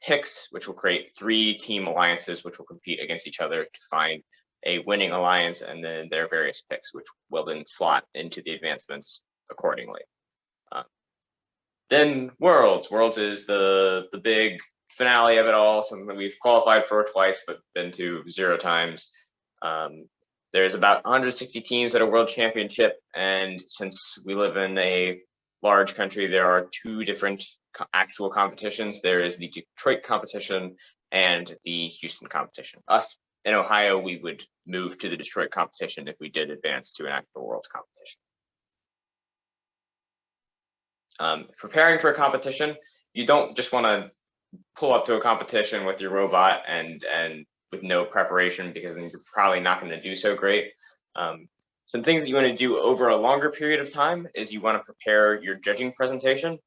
picks, which will create 3 team alliances, which will compete against each other to find a winning alliance, and then their various picks, which will then slot into the advancements accordingly. Then Worlds. Worlds is the big finale of it all, something that we've qualified for twice, but been to 0 times. There's about 160 teams at a World Championship, and since we live in a large country, there are 2 different actual competitions. There is the Detroit competition and the Houston competition. Us in Ohio, we would move to the Detroit competition if we did advance to an actual world competition. Preparing for a competition, you don't just want to pull up to a competition with your robot and with no preparation, because then you're probably not going to do so great. Some things that you want to do over a longer period of time is you want to prepare your judging presentation.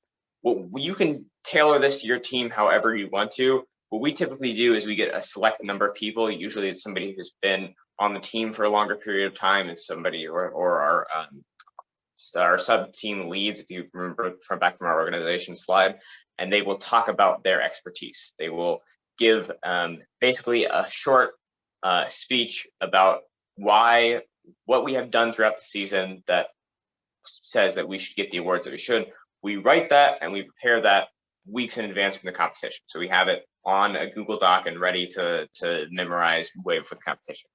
Well, you can tailor this to your team however you want to. What we typically do is we get a select number of people. Usually it's somebody who's been on the team for a longer period of time, and somebody or our sub-team leads, if you remember from our organization slide, and they will talk about their expertise. They will give basically a short speech about what we have done throughout the season that says that we should get the awards that we should. We write that and we prepare that weeks in advance from the competition. So we have it on a Google Doc and ready to memorize way before the competition.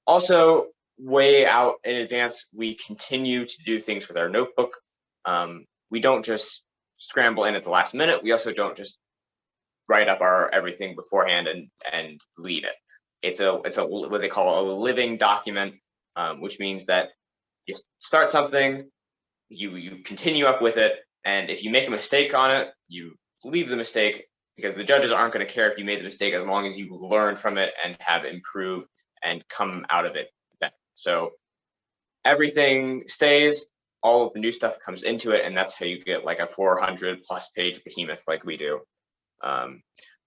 Also, way out in advance, we continue to do things with our notebook. We don't just scramble in at the last minute. We also don't just write up our everything beforehand and leave it. It's a what they call a living document, which means that you start something, you continue up with it, and if you make a mistake on it, you leave the mistake, because the judges aren't going to care if you made the mistake as long as you learn from it and have improved and come out of it better. So everything stays, all of the new stuff comes into it, and that's how you get like a 400+ page behemoth like we do.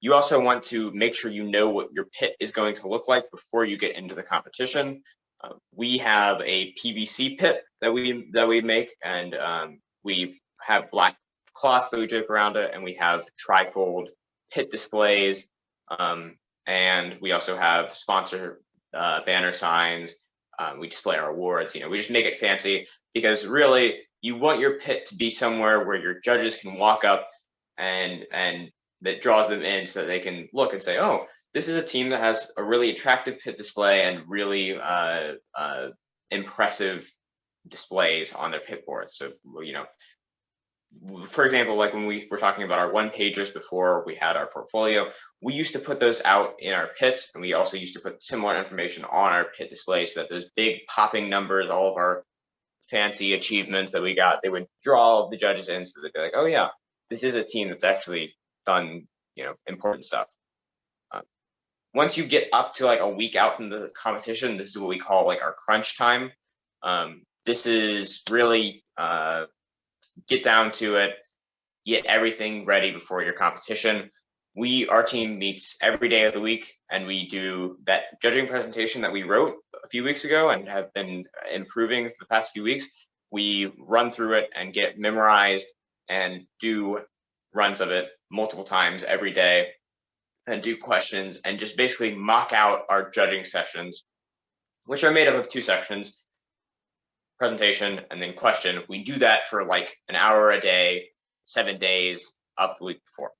You also want to make sure you know what your pit is going to look like before you get into the competition. We have a PVC pit that we make, and we have black cloths that we drape around it, and we have trifold pit displays, and we also have sponsor banner signs. We display our awards. We just make it fancy because really you want your pit to be somewhere where your judges can walk up and that draws them in so that they can look and say, oh, this is a team that has a really attractive pit display and really impressive displays on their pit boards. So, for example, like when we were talking about our one-pagers before we had our portfolio, we used to put those out in our pits, and we also used to put similar information on our pit display so that those big popping numbers, all of our fancy achievements that we got, they would draw the judges in so they'd be like, oh yeah, this is a team that's actually done, important stuff. Once you get up to like a week out from the competition, this is what we call like our crunch time. This is really get down to it, get everything ready before your competition. Our team meets every day of the week, and we do that judging presentation that we wrote a few weeks ago and have been improving for the past few weeks. We run through it and get memorized and do runs of it multiple times every day and do questions and just basically mock out our judging sessions, which are made up of 2 sections, presentation and then question. We do that for like an hour a day, 7 days up the week before.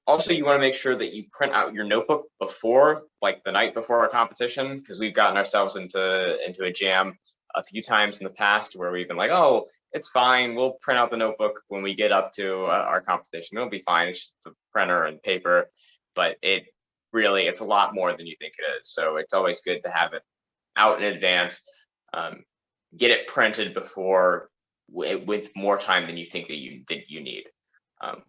Also, you want to make sure that you print out your notebook before, like the night before our competition, because we've gotten ourselves into a jam a few times in the past where we've been like, oh, it's fine, we'll print out the notebook when we get up to our competition. It'll be fine, it's just the printer and paper, but it's a lot more than you think it is. So it's always good to have it out in advance, get it printed before with more time than you think that you need.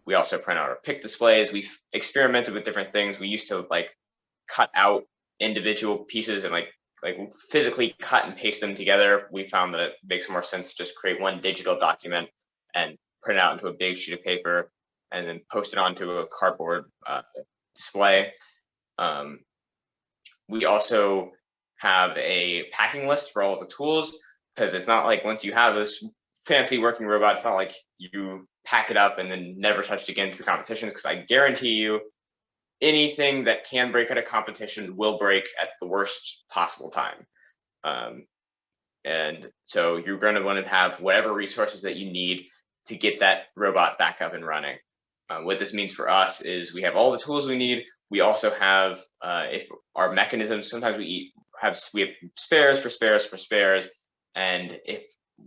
We also print out our pick displays. We've experimented with different things. We used to like cut out individual pieces and like physically cut and paste them together. We found that it makes more sense to just create one digital document and print it out into a big sheet of paper and then post it onto a cardboard display. We also have a packing list for all of the tools, because it's not like once you have this fancy working robot, it's not like you pack it up and then never touch it again through competitions, because I guarantee you anything that can break at a competition will break at the worst possible time. And so you're going to want to have whatever resources that you need to get that robot back up and running. What this means for us is we have all the tools we need. We also have, if our mechanisms, sometimes we have spares for spares for spares. And if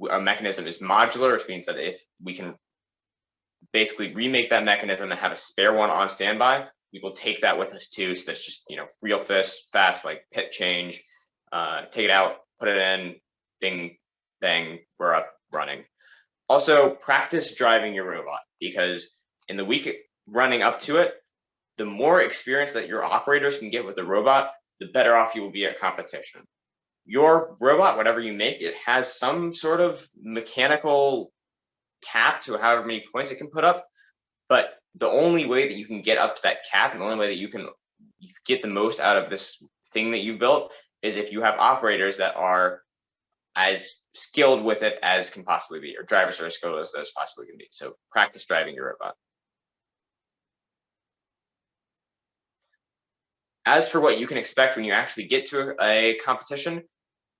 our mechanism is modular, which means that if we can basically remake that mechanism and have a spare one on standby, we will take that with us too. So that's just, real fast, like pit change, take it out, put it in, bing, bang, we're up running. Also, practice driving your robot, because in the week running up to it, the more experience that your operators can get with the robot, the better off you will be at competition. Your robot, whatever you make, it has some sort of mechanical cap to however many points it can put up. But the only way that you can get up to that cap, and the only way that you can get the most out of this thing that you built, is if you have operators that are as skilled with it as can possibly be, or drivers are as skilled as possibly can be. So practice driving your robot. As for what you can expect when you actually get to a competition,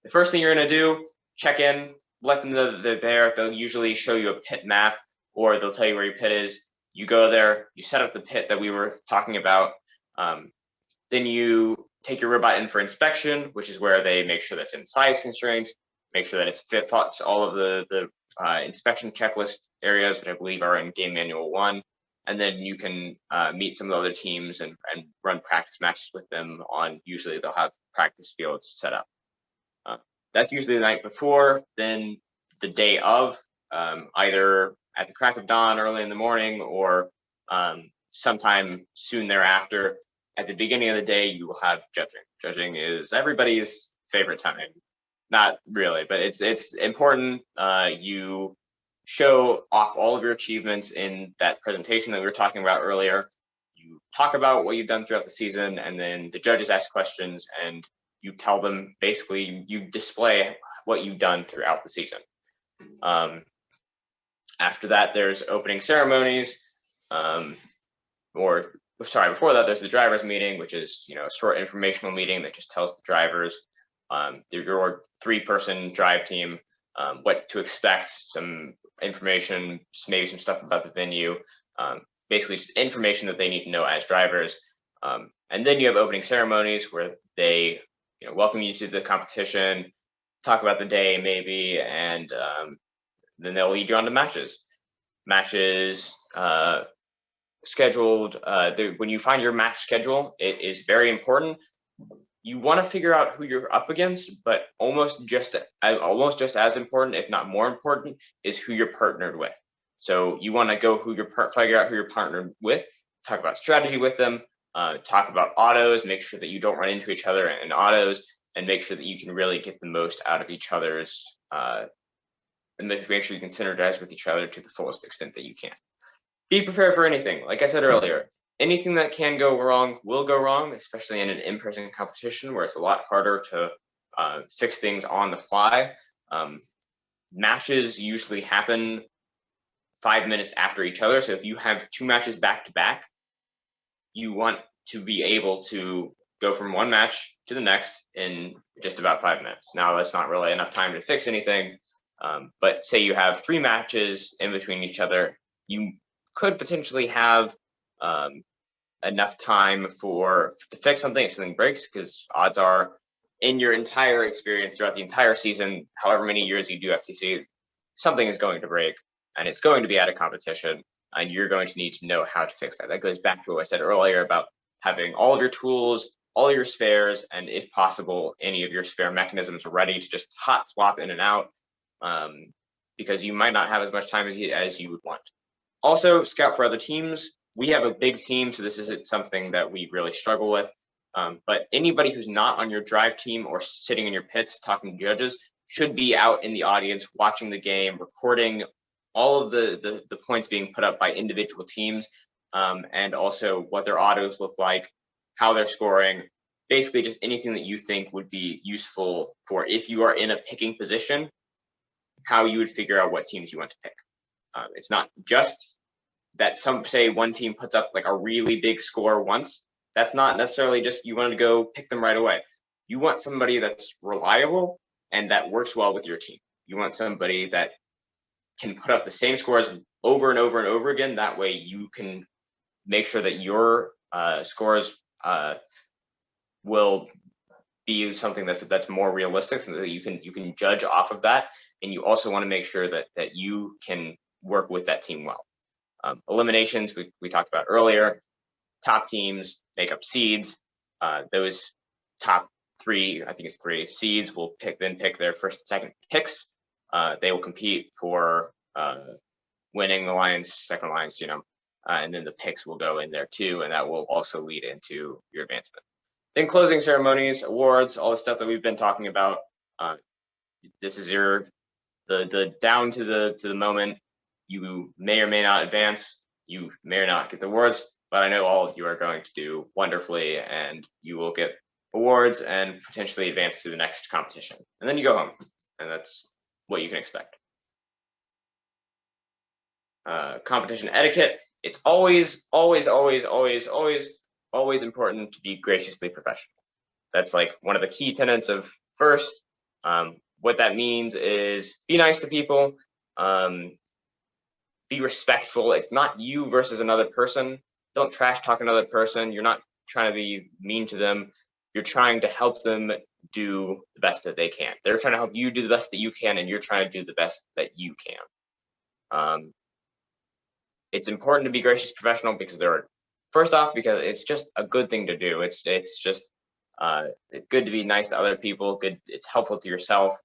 the first thing you're going to do, check in, let them know that they're there. They'll usually show you a pit map, or they'll tell you where your pit is. You go there, you set up the pit that we were talking about. Then you take your robot in for inspection, which is where they make sure that's in size constraints, make sure that it's fit for all of the inspection checklist areas, which I believe are in Game Manual 1. And then you can meet some of the other teams and run practice matches with them on, usually they'll have practice fields set up. That's usually the night before. Then the day of, either at the crack of dawn, early in the morning, or sometime soon thereafter. At the beginning of the day, you will have judging. Judging is everybody's favorite time. Not really, but it's important. You show off all of your achievements in that presentation that we were talking about earlier. You talk about what you've done throughout the season, and then the judges ask questions, and you tell them, basically, you display what you've done throughout the season. After that, there's opening ceremonies, before that, there's the drivers meeting, which is a short informational meeting that just tells the drivers, your 3-person drive team, what to expect, some information, maybe some stuff about the venue, basically just information that they need to know as drivers. And then you have opening ceremonies where they welcome you to the competition, talk about the day maybe, and then they'll lead you on to matches. Scheduled. When you find your match schedule, it is very important. You want to figure out who you're up against, but almost just as important, if not more important, is who you're partnered with. So you want to figure out who you're partnered with, talk about strategy with them, talk about autos, make sure that you don't run into each other in autos, and make sure that you can really get the most out of each other's, and make sure you can synergize with each other to the fullest extent that you can. Be prepared for anything. Like I said earlier, anything that can go wrong will go wrong, especially in an in-person competition where it's a lot harder to fix things on the fly. Matches usually happen 5 minutes after each other. So if you have 2 matches back to back, you want to be able to go from one match to the next in just about 5 minutes. Now, that's not really enough time to fix anything. But say you have 3 matches in between each other, you could potentially have enough time to fix something if something breaks, because odds are in your entire experience throughout the entire season, however many years you do FTC, something is going to break and it's going to be at a competition and you're going to need to know how to fix that. That goes back to what I said earlier about having all of your tools, all your spares, and if possible, any of your spare mechanisms ready to just hot swap in and out, because you might not have as much time as you would want. Also, scout for other teams. We have a big team, so this isn't something that we really struggle with. But anybody who's not on your drive team or sitting in your pits talking to judges should be out in the audience watching the game, recording all of the points being put up by individual teams, and also what their autos look like, how they're scoring, basically just anything that you think would be useful for if you are in a picking position, how you would figure out what teams you want to pick. It's not just that one team puts up like a really big score once. That's not necessarily just you want to go pick them right away. You want somebody that's reliable and that works well with your team. You want somebody that can put up the same scores over and over and over again. That way you can make sure that your scores will be something that's more realistic, so that you can judge off of that. And you also want to make sure that you can work with that team well. Eliminations we talked about earlier. Top teams make up seeds. Those top 3, I think it's 3 seeds, will pick their first and second picks. They will compete for winning alliance, second alliance, and then the picks will go in there too, and that will also lead into your advancement. Then closing ceremonies, awards, all the stuff that we've been talking about. This is the down to the moment. You may or may not advance. You may or not get the awards, but I know all of you are going to do wonderfully, and you will get awards and potentially advance to the next competition. And then you go home, and that's what you can expect. Competition etiquette. It's always, always, always, always, always, always important to be graciously professional. That's like one of the key tenets of FIRST. What that means is be nice to people, be respectful. It's not you versus another person. Don't trash talk another person. You're not trying to be mean to them. You're trying to help them do the best that they can. They're trying to help you do the best that you can, and you're trying to do the best that you can. It's important to be gracious, professional, because because it's just a good thing to do. It's just it's good to be nice to other people. Good, it's helpful to yourself.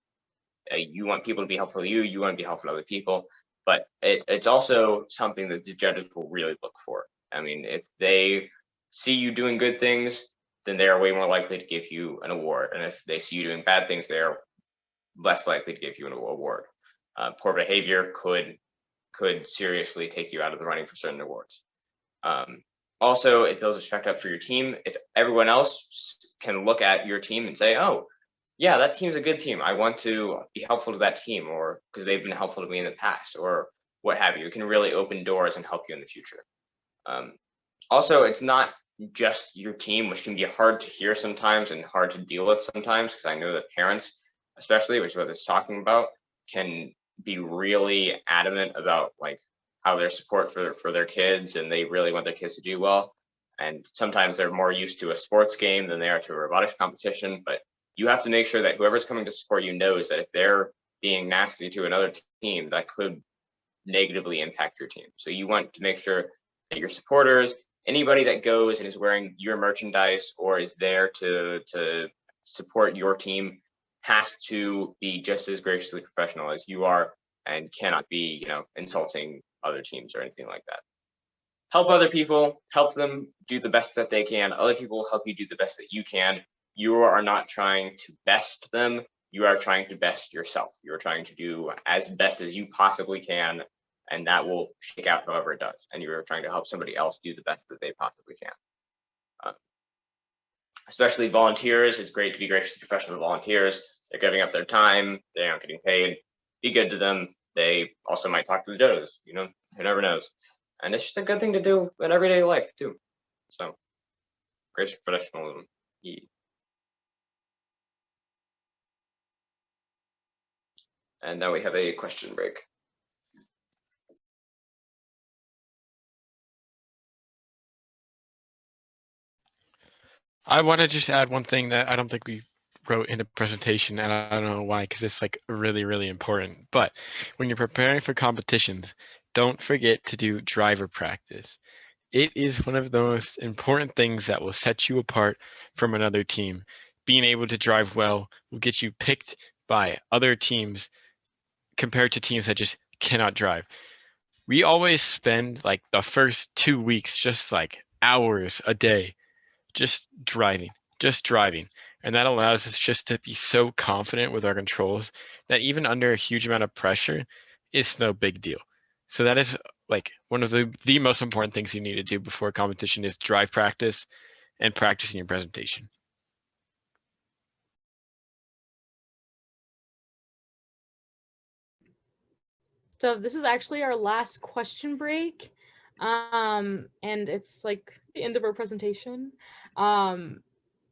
You want people to be helpful to you. You want to be helpful to other people. But it's also something that the judges will really look for. I mean, if they see you doing good things, then they are way more likely to give you an award. And if they see you doing bad things, they are less likely to give you an award. Poor behavior could seriously take you out of the running for certain awards. Also, it builds respect up for your team. If everyone else can look at your team and say, oh, yeah, that team's a good team. I want to be helpful to that team, or because they've been helpful to me in the past, or what have you. It can really open doors and help you in the future. Also, it's not just your team, which can be hard to hear sometimes and hard to deal with sometimes, because I know that parents, especially, which is what it's talking about, can be really adamant about like how their support for their kids, and they really want their kids to do well. And sometimes they're more used to a sports game than they are to a robotics competition. But you have to make sure that whoever's coming to support you knows that if they're being nasty to another team, that could negatively impact your team. So you want to make sure that your supporters, anybody that goes and is wearing your merchandise or is there to support your team, has to be just as graciously professional as you are, and cannot be, you know, insulting other teams or anything like that. Help other people, help them do the best that they can. Other people will help you do the best that you can. You are not trying to best them. You are trying to best yourself. You're trying to do as best as you possibly can, and that will shake out however it does. And you're trying to help somebody else do the best that they possibly can. Especially volunteers, it's great to be gracious to professional volunteers. They're giving up their time. They aren't getting paid. Be good to them. They also might talk to the dodos. You know, who never knows. And it's just a good thing to do in everyday life too. So, gracious professionalism. Yeah. And now we have a question break. I want to just add one thing that I don't think we wrote in the presentation, and I don't know why, because it's like really, really important. But when you're preparing for competitions, don't forget to do driver practice. It is one of the most important things that will set you apart from another team. Being able to drive well will get you picked by other teams compared to teams that just cannot drive. We always spend like the first 2 weeks just like hours a day just driving. And that allows us just to be so confident with our controls that even under a huge amount of pressure, it's no big deal. So that is like one of the most important things you need to do before a competition is drive practice and practicing your presentation. So this is actually our last question break. And it's like the end of our presentation.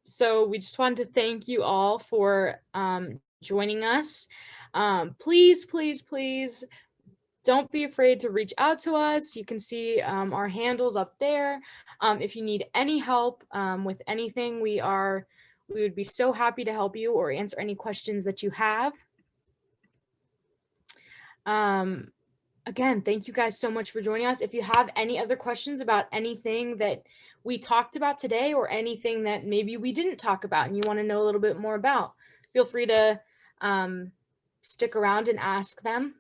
So we just wanted to thank you all for joining us. Please, please, please don't be afraid to reach out to us. You can see our handles up there. If you need any help with anything, we would be so happy to help you or answer any questions that you have. Again, thank you guys so much for joining us. If you have any other questions about anything that we talked about today or anything that maybe we didn't talk about and you want to know a little bit more about, feel free to stick around and ask them.